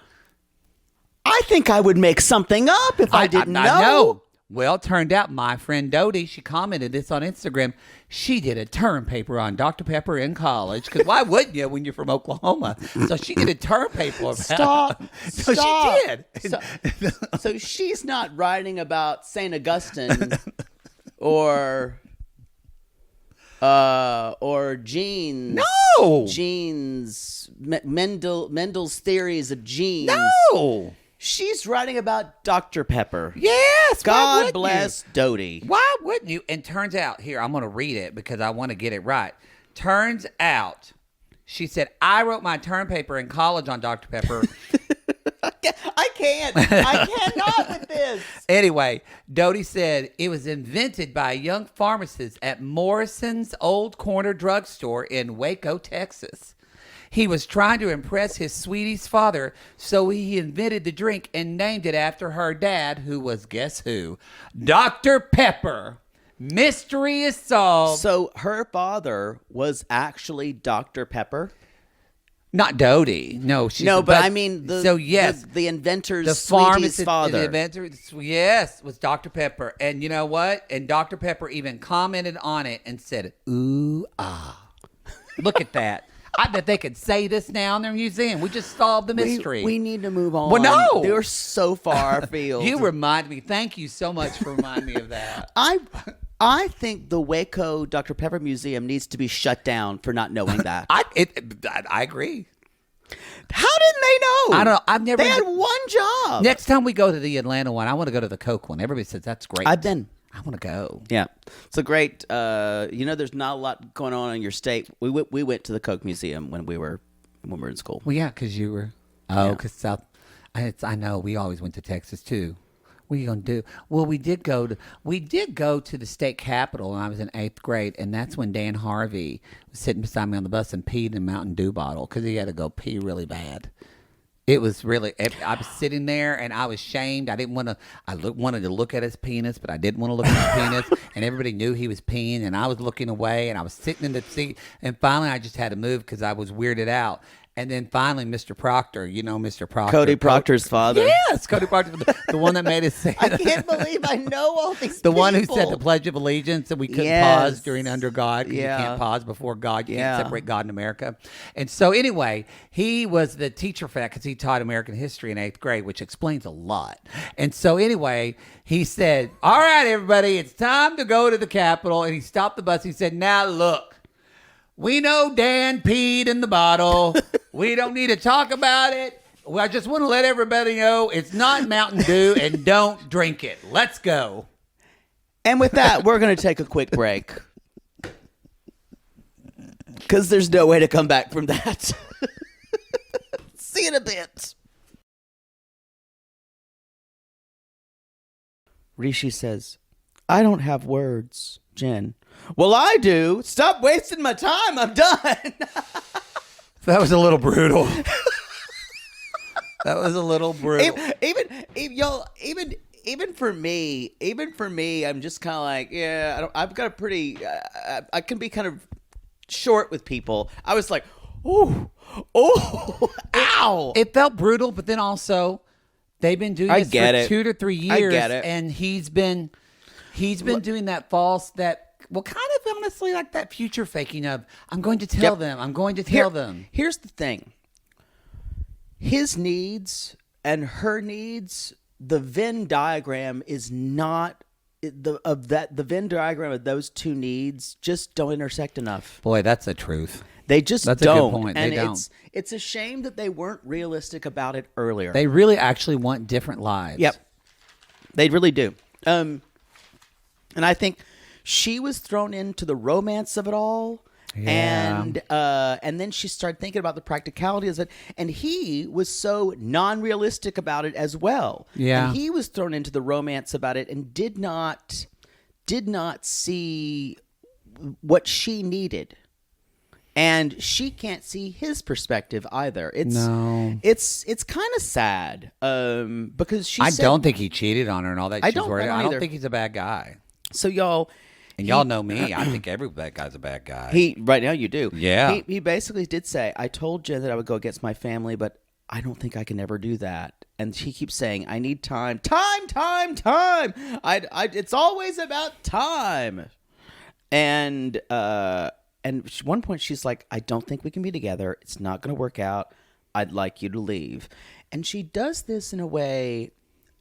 Speaker 3: I think I would make something up if I didn't know.
Speaker 2: I know. Well, it turned out my friend Dodie, she commented this on Instagram. She did a term paper on Dr. Pepper in college. Because why wouldn't you when you're from Oklahoma? So she did a term paper about
Speaker 3: Stop.
Speaker 2: So
Speaker 3: Stop.
Speaker 2: she did.
Speaker 3: So she's not writing about St. Augustine or genes.
Speaker 2: No.
Speaker 3: Genes. Mendel's theories of genes.
Speaker 2: No.
Speaker 3: She's writing about Dr. Pepper.
Speaker 2: Yes.
Speaker 3: God bless Dodie.
Speaker 2: Why wouldn't you? And turns out, here, I'm going to read it because I want to get it right. Turns out, she said, I wrote my term paper in college on Dr. Pepper.
Speaker 3: I can't. I cannot with this.
Speaker 2: Anyway, Dodie said it was invented by a young pharmacist at Morrison's Old Corner Drugstore in Waco, Texas. He was trying to impress his sweetie's father, so he invented the drink and named it after her dad, who was, guess who? Dr. Pepper. Mystery is solved.
Speaker 3: So her father was actually Dr. Pepper?
Speaker 2: Not Dodie. No,
Speaker 3: but I mean, the inventor's
Speaker 2: the
Speaker 3: sweetie's father.
Speaker 2: The inventor, yes, was Dr. Pepper. And you know what? And Dr. Pepper even commented on it and said, ooh, ah. Look at that. I bet they could say this now in their museum. We just solved the mystery.
Speaker 3: We need to move on.
Speaker 2: Well, no.
Speaker 3: They're so far afield.
Speaker 2: You remind me. Thank you so much for reminding me of that.
Speaker 3: I think the Waco Dr. Pepper Museum needs to be shut down for not knowing that.
Speaker 2: I agree.
Speaker 3: How didn't they know?
Speaker 2: I don't know. I've never.
Speaker 3: They had one job.
Speaker 2: Next time we go to the Atlanta one, I want to go to the Coke one. Everybody says that's great.
Speaker 3: I've been.
Speaker 2: I want to go.
Speaker 3: Yeah, it's a great. There's not a lot going on in your state. We went to the Coke Museum when we were in school.
Speaker 2: Well, yeah, because you were. Oh, because South. I know. We always went to Texas too. What are you gonna do? Well, we did go to the state capitol when I was in 8th grade, and that's when Dan Harvey was sitting beside me on the bus and peed in a Mountain Dew bottle because he had to go pee really bad. It was really. I was sitting there and I was shamed. I didn't want to. Wanted to look at his penis, but I didn't want to look at his penis. And everybody knew he was peeing, and I was looking away, and I was sitting in the seat. And finally, I just had to move because I was weirded out. And then finally, Mr. Proctor, Mr. Proctor.
Speaker 3: Cody Proctor's father.
Speaker 2: Yes, Cody Proctor, the one that made us say
Speaker 3: I can't believe I know all these
Speaker 2: The
Speaker 3: people.
Speaker 2: one who said the Pledge of Allegiance and we couldn't pause during Under God because you can't pause before God. You can't separate God and America. And so anyway, he was the teacher for that because he taught American history in 8th grade, which explains a lot. And so anyway, he said, all right, everybody, it's time to go to the Capitol. And he stopped the bus. He said, now look. We know Dan peed in the bottle. We don't need to talk about it. Well, I just want to let everybody know it's not Mountain Dew and don't drink it. Let's go.
Speaker 3: And with that, we're going to take a quick break. Because there's no way to come back from that. See you in a bit. Rishi says, I don't have words, Jen. Well, I do. Stop wasting my time. I'm done.
Speaker 2: That was a little brutal. That was a little brutal.
Speaker 3: Even for me, I'm just kind of like, I've got a pretty, I can be kind of short with people. I was like, ow.
Speaker 2: It felt brutal, but then also they've been doing this for 2 to 3 years.
Speaker 3: I get it.
Speaker 2: And he's been doing that kind of honestly like that future faking of, I'm going to tell them. I'm going to tell them. Here's
Speaker 3: the thing. His needs and her needs, the Venn diagram is not the Venn diagram of those two needs just don't intersect enough.
Speaker 2: Boy, that's the truth.
Speaker 3: They just
Speaker 2: That's
Speaker 3: don't.
Speaker 2: a good point.
Speaker 3: And
Speaker 2: they don't.
Speaker 3: It's a shame that they weren't realistic about it earlier.
Speaker 2: They really actually want different lives.
Speaker 3: Yep. They really do. And I think she was thrown into the romance of it all.
Speaker 2: Yeah.
Speaker 3: And then she started thinking about the practicalities of it, and he was so non-realistic about it as well.
Speaker 2: Yeah.
Speaker 3: And he was thrown into the romance about it and did not see what she needed. And she can't see his perspective either. It's kind of sad because she said,
Speaker 2: don't think he cheated on her and all that.
Speaker 3: I
Speaker 2: she's
Speaker 3: don't-
Speaker 2: worried.
Speaker 3: I don't
Speaker 2: I don't
Speaker 3: either.
Speaker 2: think he's a bad guy.
Speaker 3: So y'all,
Speaker 2: And y'all know me. I think every bad guy's a bad guy.
Speaker 3: he right now you do.
Speaker 2: Yeah.
Speaker 3: He basically did say, I told Jen that I would go against my family, but I don't think I can ever do that. And she keeps saying, I need time. It's always about time. And at one point she's like, I don't think we can be together. It's not going to work out. I'd like you to leave. And she does this in a way,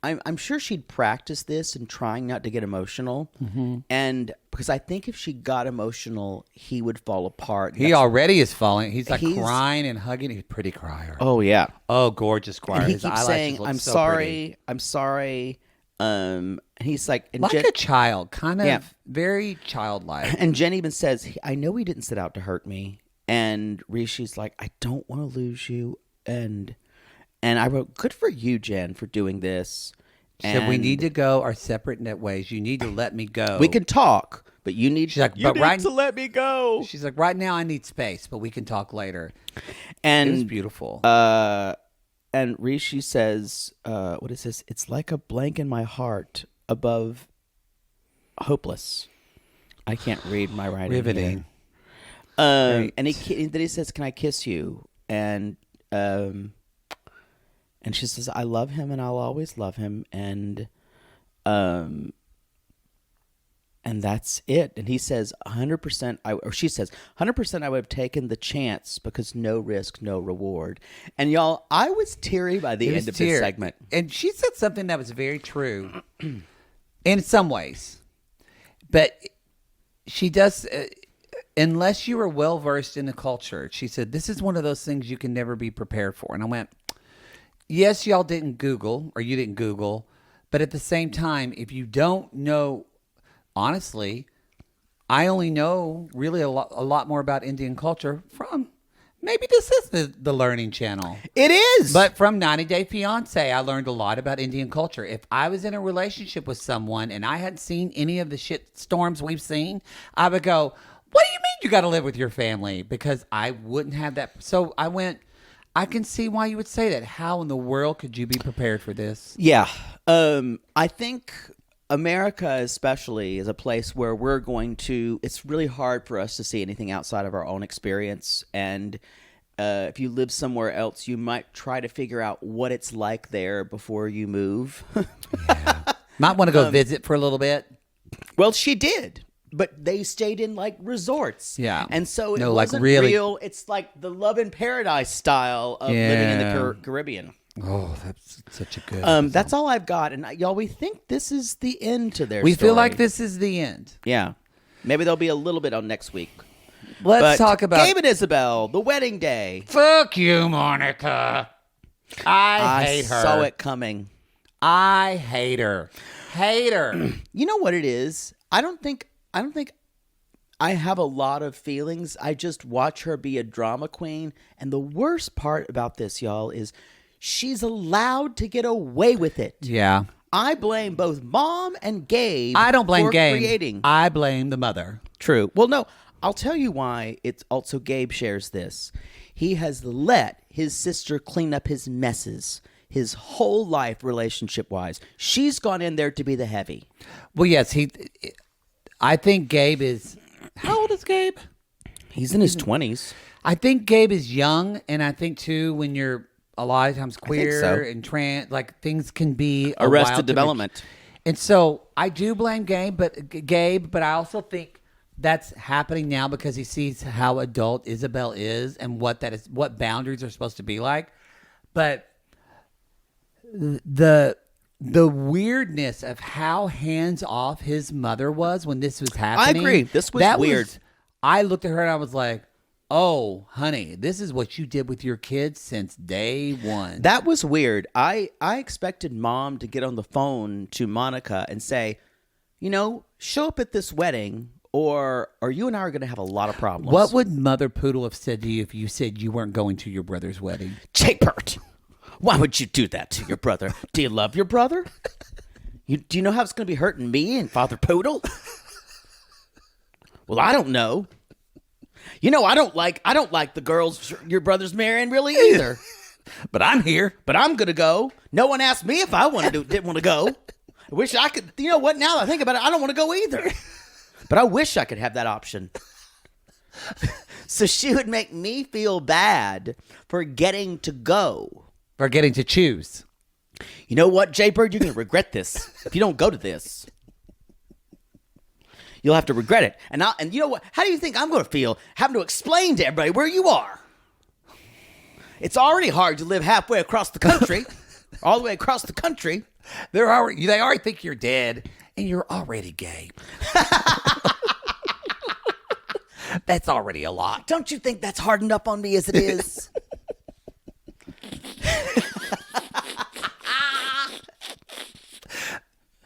Speaker 3: I'm sure she'd practice this and trying not to get emotional. Mm-hmm. And because I think if she got emotional, he would fall apart.
Speaker 2: He already is falling. He's crying and hugging. He's a pretty crier.
Speaker 3: Oh, yeah.
Speaker 2: Oh, gorgeous crier.
Speaker 3: And he
Speaker 2: His
Speaker 3: keeps
Speaker 2: eyelashes
Speaker 3: saying,
Speaker 2: look
Speaker 3: I'm
Speaker 2: so
Speaker 3: sorry.
Speaker 2: pretty.
Speaker 3: I'm sorry. And he's like, and
Speaker 2: Like a child, kind of
Speaker 3: Yeah.
Speaker 2: very childlike.
Speaker 3: And Jen even says, I know he didn't set out to hurt me. And Rishi's like, I don't want to lose you. And I wrote, good for you, Jen, for doing this.
Speaker 2: She said, we need to go our separate ways. You need to let me go.
Speaker 3: We can talk, but you need,
Speaker 2: She's like,
Speaker 3: you
Speaker 2: but
Speaker 3: need to let me go.
Speaker 2: She's like, right now I need space, but we can talk later.
Speaker 3: And
Speaker 2: it was beautiful.
Speaker 3: And Rishi says, what is this? It's like a blank in my heart above hopeless. I can't read my writing.
Speaker 2: Riveting.
Speaker 3: And then he says, can I kiss you? And she says, I love him and I'll always love him. And that's it. And he says 100%, or she says 100% I would have taken the chance because no risk, no reward. And y'all, I was teary by the end of this segment.
Speaker 2: And she said something that was very true in some ways. But she does, unless you are well versed in the culture, she said, this is one of those things you can never be prepared for. And I went, yes, y'all didn't Google, or you didn't Google. But at the same time, if you don't know, honestly, I only know really a lot more about Indian culture from, maybe this is the Learning Channel.
Speaker 3: It is.
Speaker 2: But from 90 Day Fiancé, I learned a lot about Indian culture. If I was in a relationship with someone and I hadn't seen any of the shit storms we've seen, I would go, what do you mean you got to live with your family? Because I wouldn't have that. So I went, I can see why you would say that. How in the world could you be prepared for this?
Speaker 3: Yeah. I think America especially is a place where we're going to, it's really hard for us to see anything outside of our own experience. And if you live somewhere else, you might try to figure out what it's like there before you move.
Speaker 2: Yeah. Might want to go visit for a little bit.
Speaker 3: Well, she did. But they stayed in like resorts.
Speaker 2: Yeah.
Speaker 3: And so it
Speaker 2: No, like
Speaker 3: wasn't
Speaker 2: really-
Speaker 3: real. It's like the Love in Paradise style of living in the Caribbean.
Speaker 2: Oh, that's such a good
Speaker 3: That's all I've got. And y'all, we think this is the end to their
Speaker 2: We
Speaker 3: story.
Speaker 2: feel like this is the end.
Speaker 3: Yeah. Maybe there'll be a little bit on next week.
Speaker 2: Let's talk about
Speaker 3: Gabe and Isabel, the wedding day.
Speaker 2: Fuck you, Monica. I hate her.
Speaker 3: I saw it coming.
Speaker 2: I hate her. Hate her.
Speaker 3: You know what it is? I don't think I have a lot of feelings. I just watch her be a drama queen. And the worst part about this, y'all, is she's allowed to get away with it.
Speaker 2: Yeah.
Speaker 3: I blame both Mom and Gabe.
Speaker 2: I don't blame
Speaker 3: for
Speaker 2: Gabe.
Speaker 3: creating.
Speaker 2: I blame the mother.
Speaker 3: True. Well, no, I'll tell you why. It's also Gabe shares this. He has let his sister clean up his messes his whole life relationship-wise. She's gone in there to be the heavy.
Speaker 2: Well, yes, I think Gabe is... How old is Gabe?
Speaker 3: He's in his 20s.
Speaker 2: I think Gabe is young, and I think, too, when you're a lot of times queer
Speaker 3: so.
Speaker 2: and trans, like, things can be... a while
Speaker 3: Arrested
Speaker 2: to
Speaker 3: Development.
Speaker 2: And so, I do blame Gabe, but I also think that's happening now because he sees how adult Isabel is and what boundaries are supposed to be like. But the weirdness of how hands off his mother was when this was happening.
Speaker 3: I agree. This was weird.
Speaker 2: I looked at her and I was like, oh, honey, this is what you did with your kids since day one.
Speaker 3: That was weird. I expected Mom to get on the phone to Monica and say, show up at this wedding or you and I are going to have a lot of problems.
Speaker 2: What would Mother Poodle have said to you if you said you weren't going to your brother's wedding?
Speaker 3: Chapert, why would you do that to your brother? Do you love your brother? Do you know how it's going to be hurting me and Father Poodle? Well, I don't know. You know, I don't like the girls your brother's marrying really either.
Speaker 2: But I'm here.
Speaker 3: But I'm going to go. No one asked me if I didn't want to go. I wish I could. You know what? Now that I think about it, I don't want to go either. But I wish I could have that option. So she would make me feel bad for getting to go.
Speaker 2: For getting to choose.
Speaker 3: You know what, Jaybird? You're going to regret this if you don't go to this. You'll have to regret it. And you know what? How do you think I'm going to feel having to explain to everybody where you are? It's already hard to live halfway across the country, all the way across the country.
Speaker 2: They already think you're dead, and you're already gay. That's already a lot.
Speaker 3: Don't you think that's hard enough on me as it is?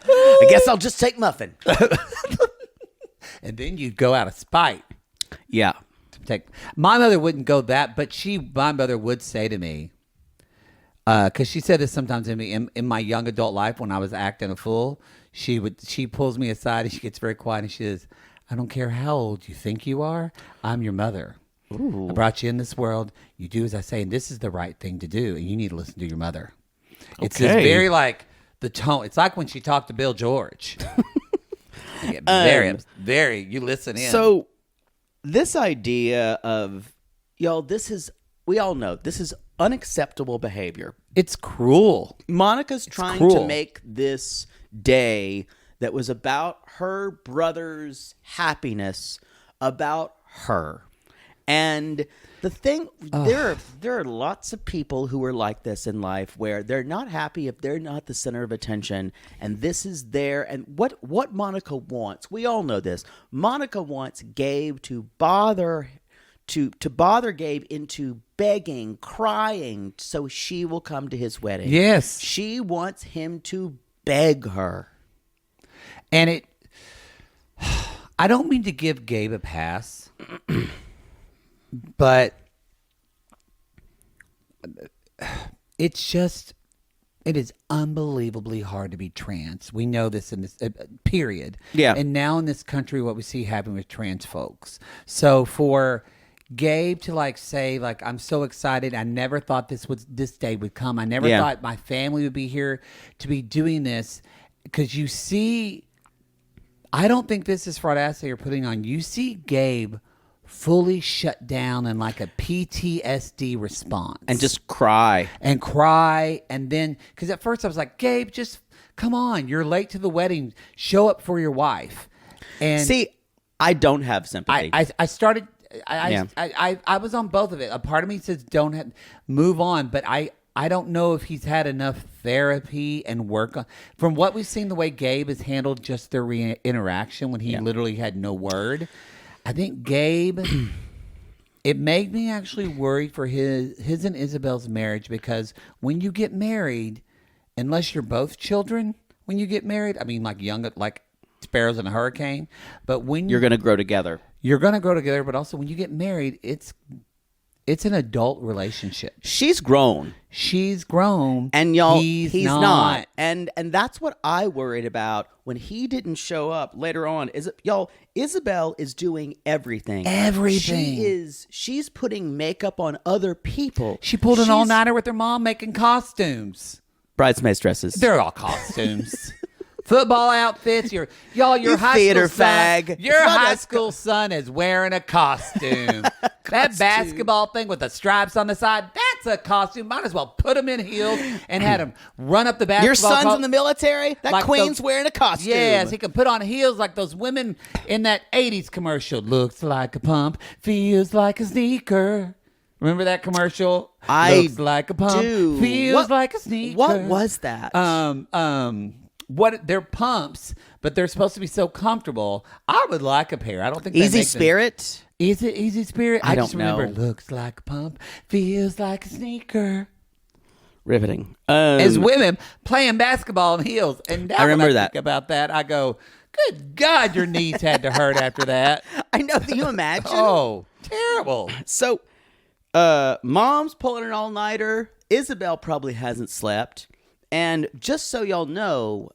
Speaker 3: I guess I'll just take Muffin.
Speaker 2: And then you'd go out of spite.
Speaker 3: Yeah.
Speaker 2: My mother wouldn't go that, but my mother would say to me, because she said this sometimes to me in my young adult life when I was acting a fool. She pulls me aside and she gets very quiet and she says, I don't care how old you think you are, I'm your mother. Ooh. I brought you in this world. You do as I say, and this is the right thing to do, and you need to listen to your mother. Okay. It's this very like the tone. It's like when she talked to Bill George. Very. You listen in.
Speaker 3: So this idea of we all know this is unacceptable behavior.
Speaker 2: It's cruel.
Speaker 3: Monica's trying to make this day that was about her brother's happiness about her. And the thing, there are lots of people who are like this in life where they're not happy if they're not the center of attention. And this is and what Monica wants, we all know this. Monica wants Gabe to bother Gabe into begging, crying, so she will come to his wedding.
Speaker 2: Yes.
Speaker 3: She wants him to beg her.
Speaker 2: And I don't mean to give Gabe a pass, but it is unbelievably hard to be trans. We know this in this period.
Speaker 3: Yeah.
Speaker 2: And now in this country, what we see happening with trans folks. So for Gabe to say I'm so excited. I never thought this day would come. I never thought my family would be here to be doing this. Because you see, I don't think this is fraud assay you're putting on. You see Gabe fully shut down in like a PTSD response.
Speaker 3: And just cry.
Speaker 2: And then, because at first I was like, Gabe, just come on. You're late to the wedding. Show up for your wife. And
Speaker 3: see, I don't have sympathy.
Speaker 2: I started... I was on both of it. A part of me says move on, but I don't know if he's had enough therapy and work on. From what we've seen, the way Gabe has handled just their interaction when he literally had no word, I think Gabe. It made me actually worried for his and Isabel's marriage, because when you get married, unless you're both children, when you get married, I mean like sparrows in a hurricane, but when
Speaker 3: you're going to grow together. You're
Speaker 2: going to grow together, but also when you get married, it's an adult relationship.
Speaker 3: She's grown.
Speaker 2: And
Speaker 3: y'all, he's not. And that's what I worried about when he didn't show up later on. Isabel is doing everything. She's putting makeup on other people.
Speaker 2: She pulled an all-nighter with her mom making costumes.
Speaker 3: Bridesmaids dresses.
Speaker 2: They're all costumes. Football outfits. Your high
Speaker 3: theater
Speaker 2: school
Speaker 3: fag.
Speaker 2: Son, your high school son is wearing a costume. That basketball thing with the stripes on the side, that's a costume. Might as well put him in heels and had him run up the basketball.
Speaker 3: Your son's in the military? That queen's wearing a costume.
Speaker 2: Yes, he can put on heels like those women in that 80s commercial. Looks like a pump, feels like a sneaker. Remember that commercial? Looks like a pump, feels like a sneaker.
Speaker 3: What was that?
Speaker 2: They're pumps, but they're supposed to be so comfortable. I would like a pair. I don't think
Speaker 3: Easy Spirit.
Speaker 2: Is it Easy Spirit?
Speaker 3: I
Speaker 2: just
Speaker 3: don't know.
Speaker 2: Remember, looks like a pump, feels like a sneaker.
Speaker 3: Riveting.
Speaker 2: As women playing basketball in heels, and now
Speaker 3: I remember
Speaker 2: when I
Speaker 3: that.
Speaker 2: think about that, I go, Good God, your knees had to hurt after that.
Speaker 3: I know. Can you imagine?
Speaker 2: Oh, terrible.
Speaker 3: So, Mom's pulling an all-nighter. Isabel probably hasn't slept. And just so y'all know,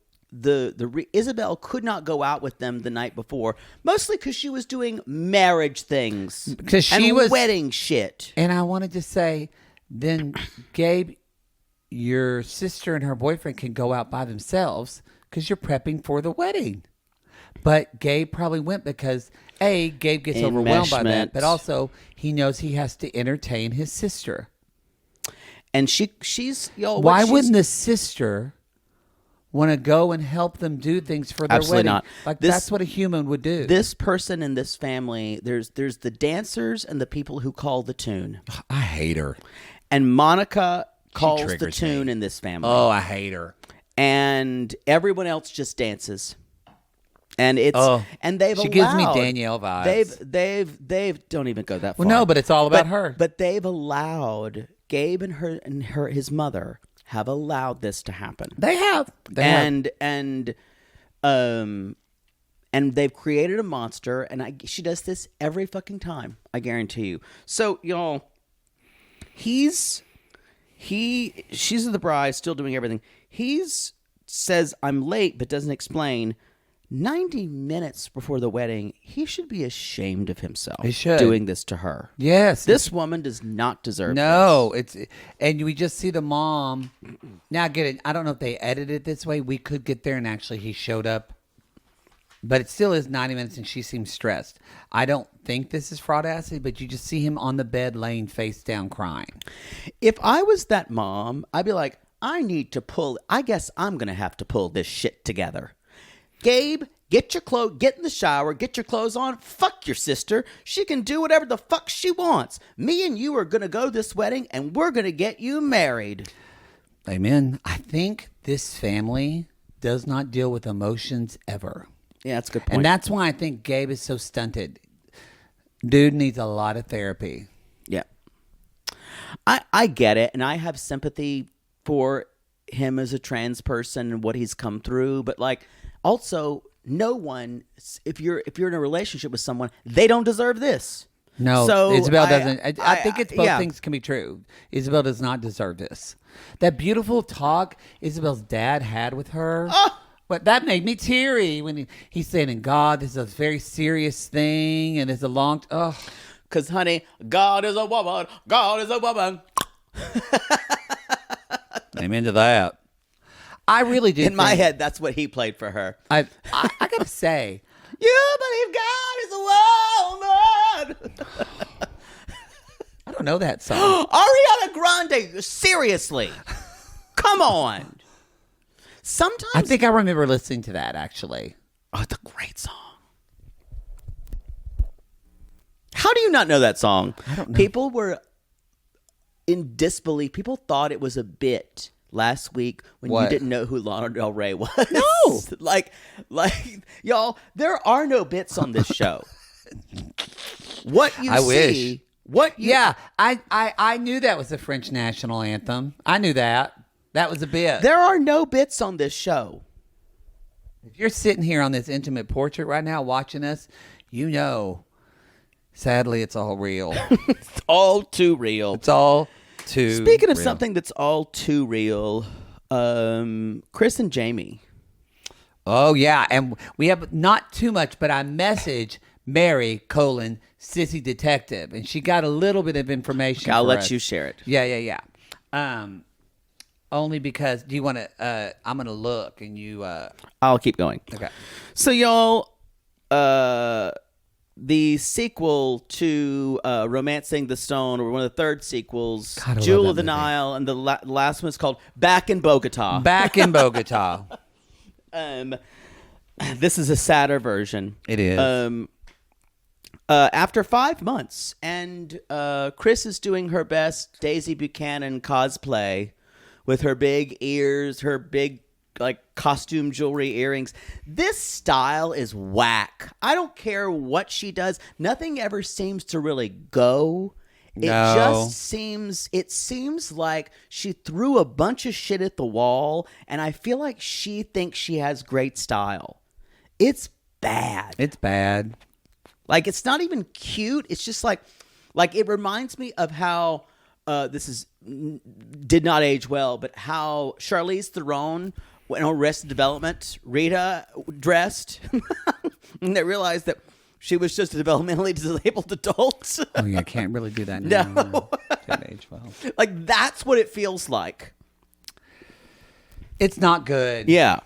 Speaker 3: Isabel could not go out with them the night before, mostly because she was doing marriage things.
Speaker 2: Because she was
Speaker 3: wedding shit.
Speaker 2: And I wanted to say, then, Gabe, your sister and her boyfriend can go out by themselves because you're prepping for the wedding. But Gabe probably went because, A, Gabe gets overwhelmed by that, but also he knows he has to entertain his sister.
Speaker 3: And she's...
Speaker 2: Why wouldn't the sister want to go and help them do things for their
Speaker 3: Absolutely
Speaker 2: wedding?
Speaker 3: not.
Speaker 2: Like, that's what a human would do.
Speaker 3: This person in this family, there's the dancers and the people who call the tune.
Speaker 2: I hate her.
Speaker 3: And Monica calls the tune in this family.
Speaker 2: Oh, I hate her.
Speaker 3: And everyone else just dances. And it's and they've
Speaker 2: she
Speaker 3: allowed,
Speaker 2: gives me Danielle vibes.
Speaker 3: They've don't even go that far.
Speaker 2: Well, no, but it's all about her.
Speaker 3: But they've allowed Gabe and his mother have allowed this to happen.
Speaker 2: They have.
Speaker 3: And they've created a monster, and she does this every fucking time. I guarantee you. So y'all, she's the bride, still doing everything. Says I'm late, but doesn't explain. 90 minutes before the wedding, he should be ashamed of himself.
Speaker 2: He should.
Speaker 3: Doing this to her.
Speaker 2: Yes.
Speaker 3: This woman does not deserve
Speaker 2: this. And we just see the mom. Now, I don't know if they edited it this way. We could get there and actually he showed up. But it still is 90 minutes and she seems stressed. I don't think this is fraudacity, but you just see him on the bed laying face down crying.
Speaker 3: If I was that mom, I'd be like, I guess I'm going to have to pull this shit together. Gabe, get in the shower, get your clothes on, fuck your sister. She can do whatever the fuck she wants. Me and you are going to go to this wedding and we're going to get you married.
Speaker 2: Amen. I think this family does not deal with emotions ever.
Speaker 3: Yeah, that's a good point.
Speaker 2: And that's why I think Gabe is so stunted. Dude needs a lot of therapy.
Speaker 3: Yeah. I get it, and I have sympathy for him as a trans person and what he's come through, but like also no one, if you're in a relationship with someone, they don't deserve this.
Speaker 2: No,
Speaker 3: so
Speaker 2: Isabel doesn't. I think it's both things can be true. Isabel does not deserve this. That beautiful talk Isabel's dad had with her, but that made me teary when he's saying, "In God, this is a very serious thing, and it's a long."
Speaker 3: Because honey, God is a woman. God is a woman.
Speaker 2: Amen to that. I really do.
Speaker 3: In my head, that's what he played for her.
Speaker 2: I gotta say,
Speaker 3: you believe God is a woman.
Speaker 2: I don't know that song.
Speaker 3: Ariana Grande, seriously, come on. Sometimes
Speaker 2: I think I remember listening to that actually.
Speaker 3: Oh, it's a great song. How do you not know that song?
Speaker 2: I don't know.
Speaker 3: People were in disbelief. People thought it was a bit last week when you didn't know who Lana Del Rey was.
Speaker 2: No.
Speaker 3: like y'all, there are no bits on this show. What you see.
Speaker 2: Wish. Yeah, I knew that was the French national anthem. I knew that. That was a bit.
Speaker 3: There are no bits on this show.
Speaker 2: If you're sitting here on this intimate portrait right now watching us, you know, sadly, it's all real.
Speaker 3: It's all too real.
Speaker 2: It's all too
Speaker 3: Speaking of
Speaker 2: real.
Speaker 3: something that's all too real, Kris and Jeymi.
Speaker 2: Oh, yeah. And we have not too much, but I message Mary, Sissy Detective, and she got a little bit of information.
Speaker 3: I'll
Speaker 2: for
Speaker 3: let
Speaker 2: us.
Speaker 3: you share it.
Speaker 2: Yeah. Only because, do you want to, I'm going to look and you.
Speaker 3: I'll keep going.
Speaker 2: Okay.
Speaker 3: So, y'all, the sequel to Romancing the Stone, or one of the third sequels,
Speaker 2: God,
Speaker 3: Jewel of the Nile, and the last one is called Back in Bogota.
Speaker 2: Back in Bogota.
Speaker 3: This is a sadder version.
Speaker 2: It is.
Speaker 3: After 5 months, and Kris is doing her best Daisy Buchanan cosplay with her big ears, her big costume jewelry, earrings. This style is whack. I don't care what she does. Nothing ever seems to really go. It just seems like she threw a bunch of shit at the wall, and I feel like she thinks she has great style. It's bad.
Speaker 2: It's bad.
Speaker 3: Like, it's not even cute. It's just like it reminds me of how did not age well, but how Charlize Theron in Arrested Development, Rita dressed, and they realized that she was just a developmentally disabled adult.
Speaker 2: Oh yeah, can't really do that now.
Speaker 3: No.
Speaker 2: Didn't age well.
Speaker 3: Like, that's what it feels like.
Speaker 2: It's not good.
Speaker 3: Yeah.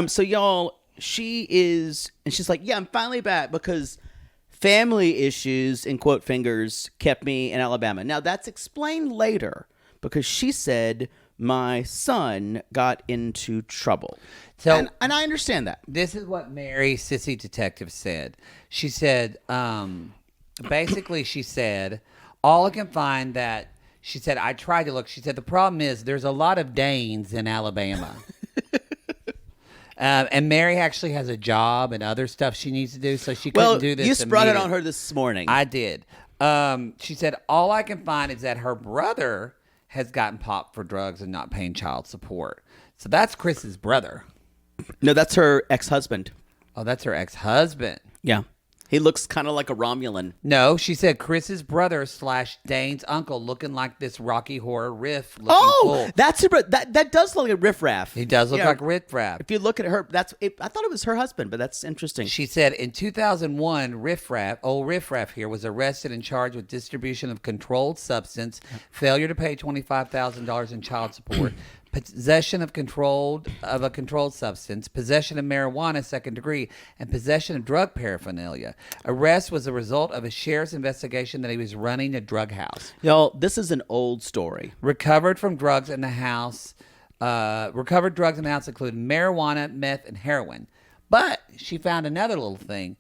Speaker 3: So y'all, she's like, yeah, I'm finally back because family issues, in quote fingers, kept me in Alabama. Now, that's explained later because she said my son got into trouble. So, and I understand that.
Speaker 2: This is what Mary, Sissy Detective, said. She said, basically, she said, all I can find that, she said, I tried to look. She said, the problem is there's a lot of Danes in Alabama. And Mary actually has a job and other stuff she needs to do, so she couldn't do this.
Speaker 3: You sprung it on her this morning.
Speaker 2: I did. She said, all I can find is that her brother has gotten popped for drugs and not paying child support. So that's Chris's brother.
Speaker 3: No, that's her ex-husband.
Speaker 2: Oh, that's her ex-husband.
Speaker 3: Yeah. He looks kind of like a Romulan.
Speaker 2: No, she said Chris's brother / Dane's uncle, looking like this Rocky Horror Riff.
Speaker 3: Oh, that's that does look like a riffraff.
Speaker 2: He does look like riffraff.
Speaker 3: If you look at her, I thought it was her husband, but that's interesting.
Speaker 2: She said in 2001, old riffraff here was arrested and charged with distribution of controlled substance, failure to pay $25,000 in child support, possession of a controlled substance, possession of marijuana second degree, and possession of drug paraphernalia. Arrest was a result of a sheriff's investigation that he was running a drug house.
Speaker 3: Y'all, this is an old story.
Speaker 2: Recovered drugs in the house included marijuana, meth, and heroin. But she found another little thing.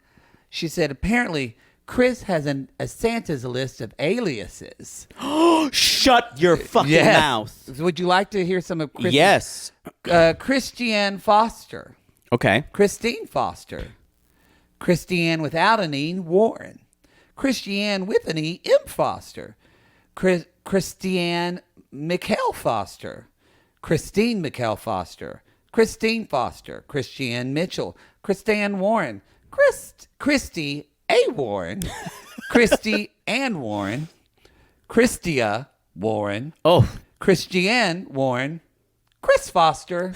Speaker 2: She said apparently Kris has a Santa's list of aliases.
Speaker 3: Shut your fucking mouth.
Speaker 2: Would you like to hear some of Kris?
Speaker 3: Yes.
Speaker 2: Christiane Foster.
Speaker 3: Okay.
Speaker 2: Christine Foster. Christiane without an E, Warren. Christiane with an E, M. Foster. Christiane Mikkel Foster. Christine Mikkel Foster. Christine Foster. Christiane Mitchell. Christiane Warren. Christy A. Warren. Christy Ann Warren. Christia Warren.
Speaker 3: Oh.
Speaker 2: Christiane Warren. Kris Foster.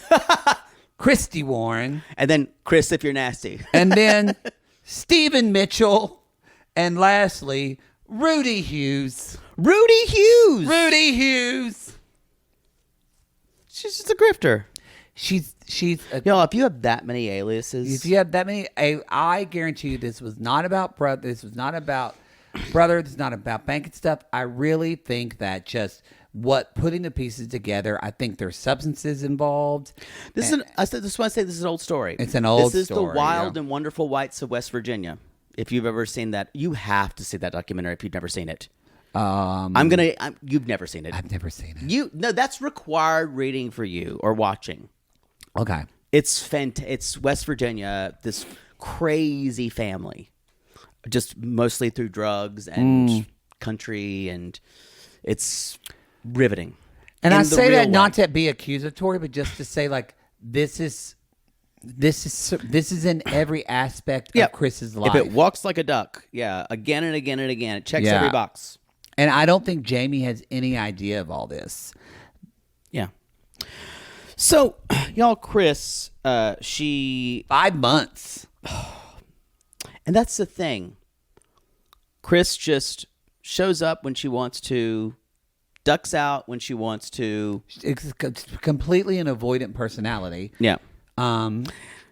Speaker 2: Christy Warren.
Speaker 3: And then Kris if you're nasty.
Speaker 2: And then Stephen Mitchell. And lastly, Rudy Hughes.
Speaker 3: Rudy Hughes.
Speaker 2: Rudy Hughes.
Speaker 3: She's just a grifter.
Speaker 2: She's
Speaker 3: Y'all, if you have that many aliases.
Speaker 2: If you have that many, I guarantee you this was not about brother. This was not about brother. This is not about banking stuff. I really think that just putting the pieces together, I think there's substances involved.
Speaker 3: I just want to say this is an old story.
Speaker 2: It's an old story.
Speaker 3: This is the Wild and Wonderful Whites of West Virginia. If you've ever seen that, you have to see that documentary if you've never seen it. You've never seen it.
Speaker 2: I've never seen it.
Speaker 3: No, that's required reading for you or watching.
Speaker 2: Okay.
Speaker 3: It's West Virginia, this crazy family, just mostly through drugs and country, and it's riveting.
Speaker 2: And I say that not to be accusatory, but just to say like this is in every aspect of Kris's life.
Speaker 3: If it walks like a duck, again and again and again, it checks every box.
Speaker 2: And I don't think Jeymi has any idea of all this.
Speaker 3: Yeah. So, y'all, Kris, she...
Speaker 2: 5 months.
Speaker 3: And that's the thing. Kris just shows up when she wants to, ducks out when she wants to.
Speaker 2: It's completely an avoidant personality.
Speaker 3: Yeah.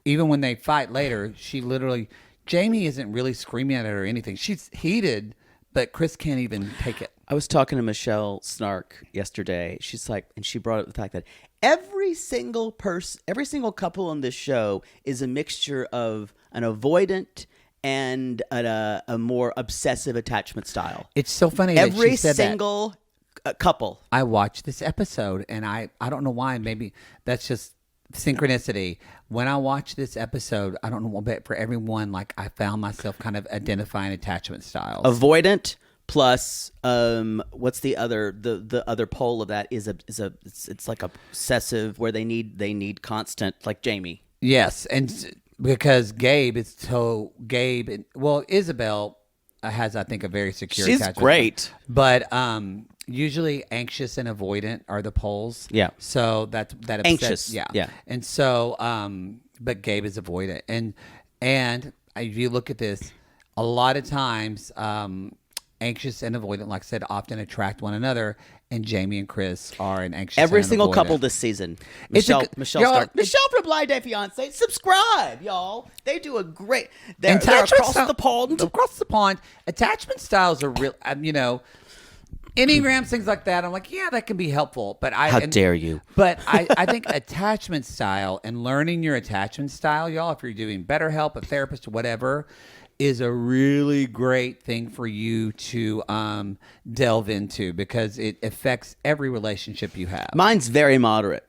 Speaker 2: Even when they fight later, Jeymi isn't really screaming at her or anything. She's heated, but Kris can't even take it.
Speaker 3: I was talking to Michelle Snark yesterday. She's like, and she brought up the fact that every single couple on this show is a mixture of an avoidant and a more obsessive attachment style.
Speaker 2: It's so funny that
Speaker 3: every
Speaker 2: she said
Speaker 3: single couple.
Speaker 2: I watched this episode, and I don't know why. Maybe that's just synchronicity. When I watched this episode, I don't know, but for everyone, like I found myself kind of identifying attachment styles.
Speaker 3: Avoidant plus what's the other pole of that is it's like obsessive where they need constant, like Jeymi.
Speaker 2: Yes, and because Gabe is so Isabel has, I think, a very secure
Speaker 3: She's
Speaker 2: attachment.
Speaker 3: great.
Speaker 2: But usually anxious and avoidant are the poles.
Speaker 3: Yeah.
Speaker 2: So that upsets,
Speaker 3: Anxious.
Speaker 2: Yeah.
Speaker 3: Yeah.
Speaker 2: And so but Gabe is avoidant. And if you look at this, a lot of times anxious and avoidant, like I said, often attract one another. And Jeymi and Kris are an anxious
Speaker 3: Every
Speaker 2: and
Speaker 3: single
Speaker 2: avoidant.
Speaker 3: couple this season.
Speaker 2: Michelle
Speaker 3: Michelle from Blind Date Fiancé. Subscribe, y'all. They do a great. They're across the pond.
Speaker 2: Across the pond. Attachment styles are real. Enneagrams, things like that. I'm like, yeah, that can be helpful. But
Speaker 3: How dare you?
Speaker 2: But I think attachment style and learning your attachment style, y'all, if you're doing BetterHelp, a therapist, or whatever, is a really great thing for you to delve into because it affects every relationship you have.
Speaker 3: Mine's very moderate.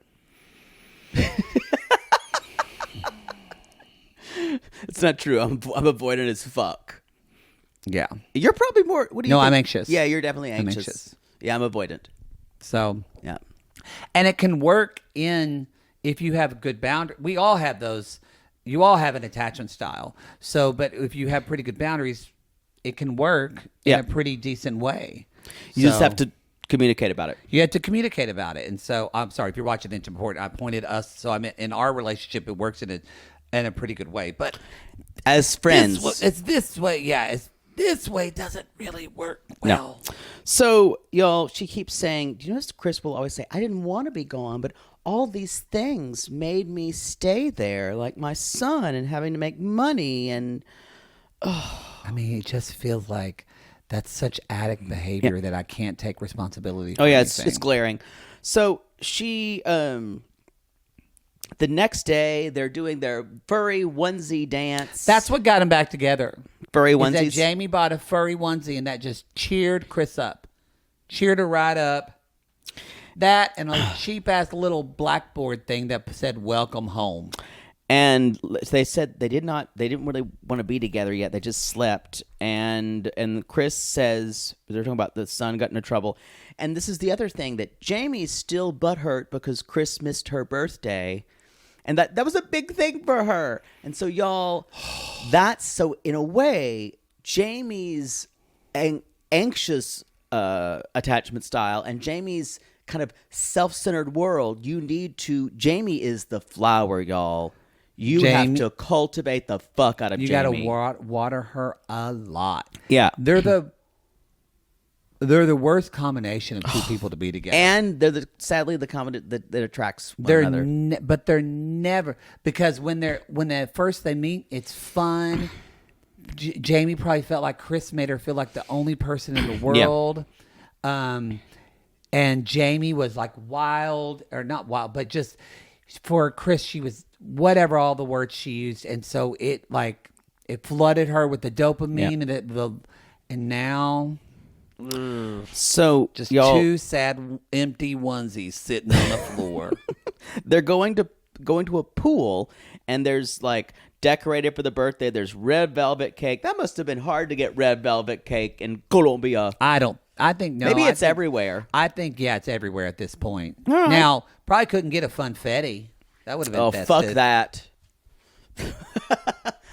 Speaker 3: It's not true. I'm avoidant as fuck.
Speaker 2: Yeah.
Speaker 3: You're probably more. What do you?
Speaker 2: No,
Speaker 3: think?
Speaker 2: I'm anxious.
Speaker 3: Yeah, you're definitely anxious.
Speaker 2: I'm anxious.
Speaker 3: Yeah, I'm avoidant.
Speaker 2: So
Speaker 3: Yeah.
Speaker 2: And it can work if you have a good boundary. We all have those. You all have an attachment style. So, but if you have pretty good boundaries, it can work in a pretty decent way.
Speaker 3: You just have to communicate about it.
Speaker 2: You have to communicate about it. And so, I'm sorry if you're watching Intimate Report. I pointed us. So I meant in our relationship, it works in a pretty good way. But
Speaker 3: as friends,
Speaker 2: it's this way. Yeah, this way doesn't really work well.
Speaker 3: No. So, y'all, she keeps saying, do you notice Kris will always say, I didn't want to be gone, but all these things made me stay there, like my son and having to make money. And
Speaker 2: I mean, it just feels like that's such addict behavior that I can't take responsibility for.
Speaker 3: Oh, yeah,
Speaker 2: anything.
Speaker 3: it's glaring. So she, the next day, they're doing their furry onesie dance.
Speaker 2: That's what got them back together.
Speaker 3: Furry
Speaker 2: Is
Speaker 3: onesies.
Speaker 2: that Jeymi bought a furry onesie, and that just cheered Kris up. Cheered her right up. That and a cheap-ass little blackboard thing that said, welcome home.
Speaker 3: And they said they didn't really want to be together yet. They just slept. And Kris says, they're talking about the son got into trouble. And this is the other thing, that Jeymi's still butthurt because Kris missed her birthday. And that was a big thing for her. And so, y'all, so in a way, Jeymi's anxious attachment style and Jeymi's kind of self-centered world, Jeymi is the flower, y'all. You have to cultivate the fuck out of Jeymi.
Speaker 2: You got to water her a lot.
Speaker 3: Yeah.
Speaker 2: They're the worst combination of two people to be together.
Speaker 3: And they're sadly the common that attracts one another.
Speaker 2: But they're never, because when they first they meet, it's fun. Jeymi probably felt like Kris made her feel like the only person in the world. Yeah. And Jeymi was like wild, or not wild, but just for Kris, she was whatever all the words she used, and so it flooded her with the dopamine and now.
Speaker 3: So
Speaker 2: just
Speaker 3: y'all,
Speaker 2: two sad empty onesies sitting on the floor.
Speaker 3: They're going to a pool, and there's like decorated for the birthday. There's red velvet cake. That must have been hard to get red velvet cake in Colombia.
Speaker 2: I think no.
Speaker 3: Maybe it's everywhere.
Speaker 2: I think it's everywhere at this point.
Speaker 3: Right.
Speaker 2: Now, probably couldn't get a funfetti. That would have been festive.
Speaker 3: Fuck that.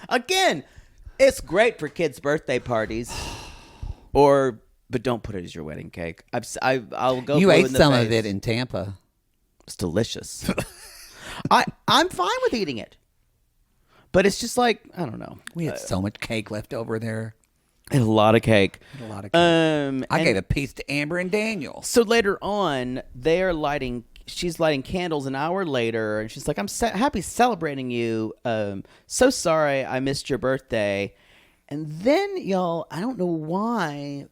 Speaker 3: Again, it's great for kids' birthday parties. But don't put it as your wedding cake. I'll go.
Speaker 2: You
Speaker 3: blue
Speaker 2: ate
Speaker 3: in the
Speaker 2: some
Speaker 3: face.
Speaker 2: of it in Tampa.
Speaker 3: It's delicious. I'm fine with eating it, but it's just like, I don't know.
Speaker 2: We had so much cake left over there.
Speaker 3: And a lot of cake.
Speaker 2: I gave a piece to Amber and Daniel.
Speaker 3: So later on, she's lighting candles an hour later, and she's like, I'm happy celebrating you. So sorry I missed your birthday. And then, y'all, I don't know why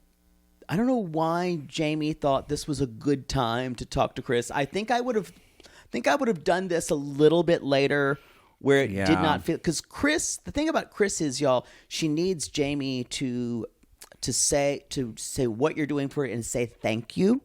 Speaker 3: Jeymi thought this was a good time to talk to Kris. I think I would have done this a little bit later, where it did not feel, because Kris, the thing about Kris is, y'all, she needs Jeymi to say what you're doing for her and say thank you.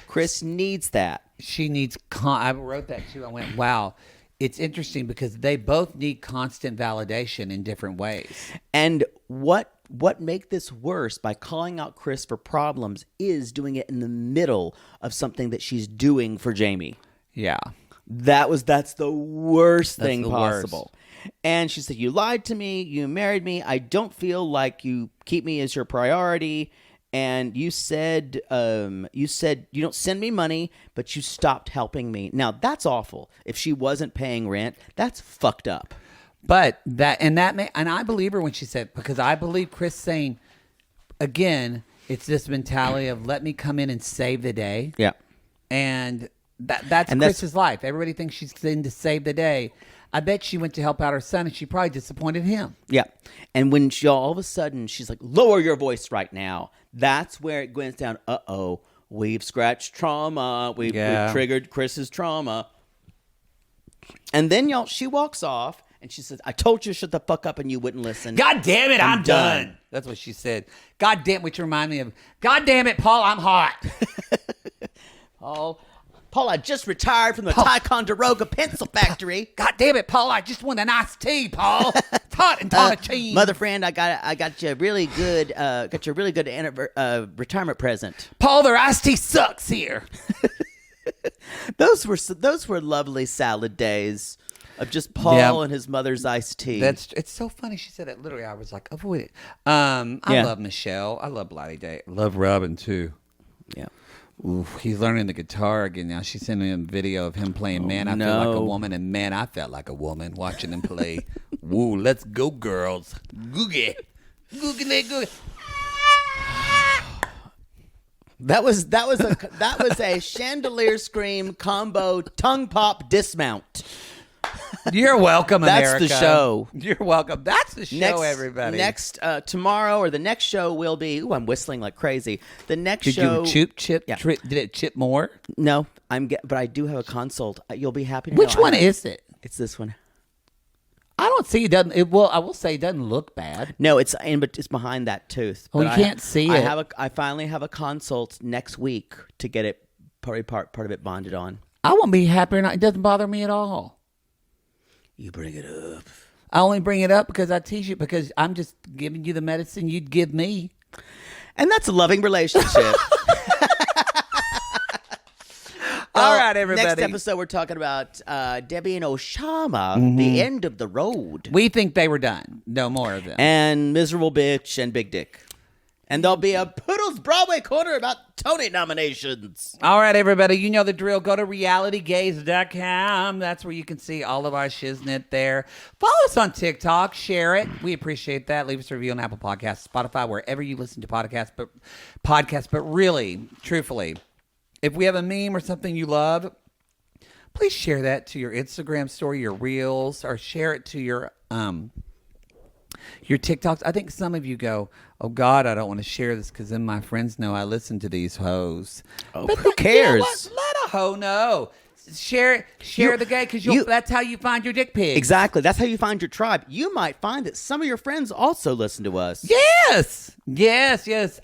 Speaker 3: Kris needs that.
Speaker 2: She needs. I wrote that too. I went, wow. It's interesting because they both need constant validation in different ways.
Speaker 3: And what make this worse by calling out Kris for problems is doing it in the middle of something that she's doing for Jeymi.
Speaker 2: Yeah.
Speaker 3: That's the worst thing possible. And she said, you lied to me. You married me. I don't feel like you keep me as your priority. And you said you don't send me money, but you stopped helping me. Now, that's awful. If she wasn't paying rent, that's fucked up.
Speaker 2: But and I believe her when she said, because I believe Kris saying, again, it's this mentality of let me come in and save the day.
Speaker 3: Yeah.
Speaker 2: And that's Kris's life. Everybody thinks she's in to save the day. I bet she went to help out her son, and she probably disappointed him.
Speaker 3: Yeah. And when all of a sudden she's like, lower your voice right now. That's where it goes down. Uh-oh, we've scratched trauma. We've triggered Kris's trauma. And then she walks off, and she says, I told you to shut the fuck up, and you wouldn't listen.
Speaker 2: God damn it, I'm done. That's what she said. God damn, which reminded me of, God damn it, Paul, I'm hot.
Speaker 3: Paul, I just retired from the Ticonderoga pencil factory.
Speaker 2: God damn it, Paul! I just want an iced tea, Paul. It's hot and cheese.
Speaker 3: Mother friend, I got you a really good retirement present.
Speaker 2: Paul, their iced tea sucks here.
Speaker 3: Those were lovely salad days of just Paul and his mother's iced tea.
Speaker 2: It's so funny. She said it literally. I was like, avoid it. I love Michelle. I love Bloody Day. I love Robin too.
Speaker 3: Yeah.
Speaker 2: Ooh, he's learning the guitar again now. She's sending him a video of him playing Man, I Feel Like a Woman, and Man, I Felt Like a Woman watching him play. Woo, let's go, girls. Googie. Googie.
Speaker 3: That was a chandelier scream combo tongue pop dismount.
Speaker 2: You're welcome, America.
Speaker 3: That's the show.
Speaker 2: You're welcome. That's the show, everybody.
Speaker 3: Next, tomorrow or the next show will be... Ooh, I'm whistling like crazy. The next show...
Speaker 2: Did you chip? Yeah. Did it chip more?
Speaker 3: No, but I do have a consult. You'll be happy to
Speaker 2: Which
Speaker 3: know.
Speaker 2: one is it?
Speaker 3: It's this one.
Speaker 2: I don't see it. I will say it doesn't look bad.
Speaker 3: No, it's behind that tooth.
Speaker 2: Oh, you can't see it.
Speaker 3: I finally have a consult next week to get it part of it bonded on.
Speaker 2: I won't be happy or not. It doesn't bother me at all.
Speaker 3: You bring it up.
Speaker 2: I only bring it up because I tease you, because I'm just giving you the medicine you'd give me.
Speaker 3: And that's a loving relationship.
Speaker 2: All right, everybody.
Speaker 3: Next episode, we're talking about Debbie and Oussama, the end of the road.
Speaker 2: We think they were done. No more of them.
Speaker 3: And Miserable Bitch and Big Dick. And there'll be a Poodle's Broadway Corner about Tony nominations.
Speaker 2: All right, everybody. You know the drill. Go to realitygaze.com. That's where you can see all of our shiznit there. Follow us on TikTok. Share it. We appreciate that. Leave us a review on Apple Podcasts, Spotify, wherever you listen to podcasts. But really, truthfully, if we have a meme or something you love, please share that to your Instagram story, your Reels, or share it to your TikToks. I think some of you go, oh, God, I don't want to share this because then my friends know I listen to these hoes.
Speaker 3: Oh, but who cares?
Speaker 2: You know what? Let a hoe know. Share the gay, because that's how you find your dick pics.
Speaker 3: Exactly. That's how you find your tribe. You might find that some of your friends also listen to us.
Speaker 2: Yes.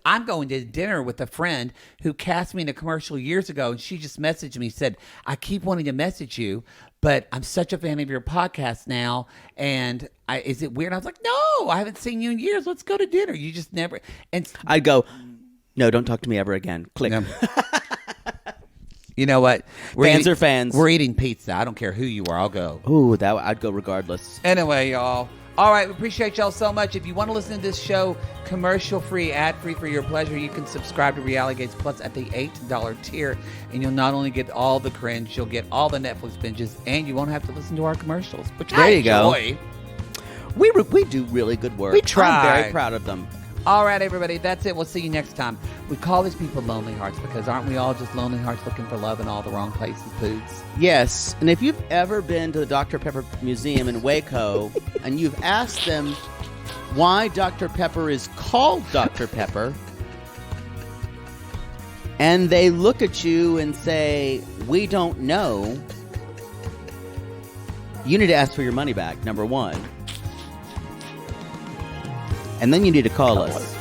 Speaker 2: I'm going to dinner with a friend who cast me in a commercial years ago, and she just messaged me, said, I keep wanting to message you, but I'm such a fan of your podcast now, and is it weird? I was like, no, I haven't seen you in years. Let's go to dinner. You just never. And
Speaker 3: I'd go, no, don't talk to me ever again. Click.
Speaker 2: No. You know what?
Speaker 3: Fans are fans.
Speaker 2: We're eating pizza. I don't care who you are. I'll go.
Speaker 3: Ooh, I'd go regardless.
Speaker 2: Anyway, y'all. All right, we appreciate y'all so much. If you want to listen to this show commercial-free, ad-free for your pleasure, you can subscribe to Reality Gaze Plus at the $8 tier, and you'll not only get all the cringe, you'll get all the Netflix binges, and you won't have to listen to our commercials. Which
Speaker 3: there you
Speaker 2: enjoy.
Speaker 3: Go. We do really good work.
Speaker 2: We try.
Speaker 3: I'm very proud of them.
Speaker 2: All right, everybody, that's it. We'll see you next time. We call these people lonely hearts because aren't we all just lonely hearts looking for love in all the wrong places, Poots?
Speaker 3: Yes, and if you've ever been to the Dr. Pepper Museum in Waco and you've asked them why Dr. Pepper is called Dr. Pepper, and they look at you and say, we don't know, you need to ask for your money back, number one. And then you need to call us.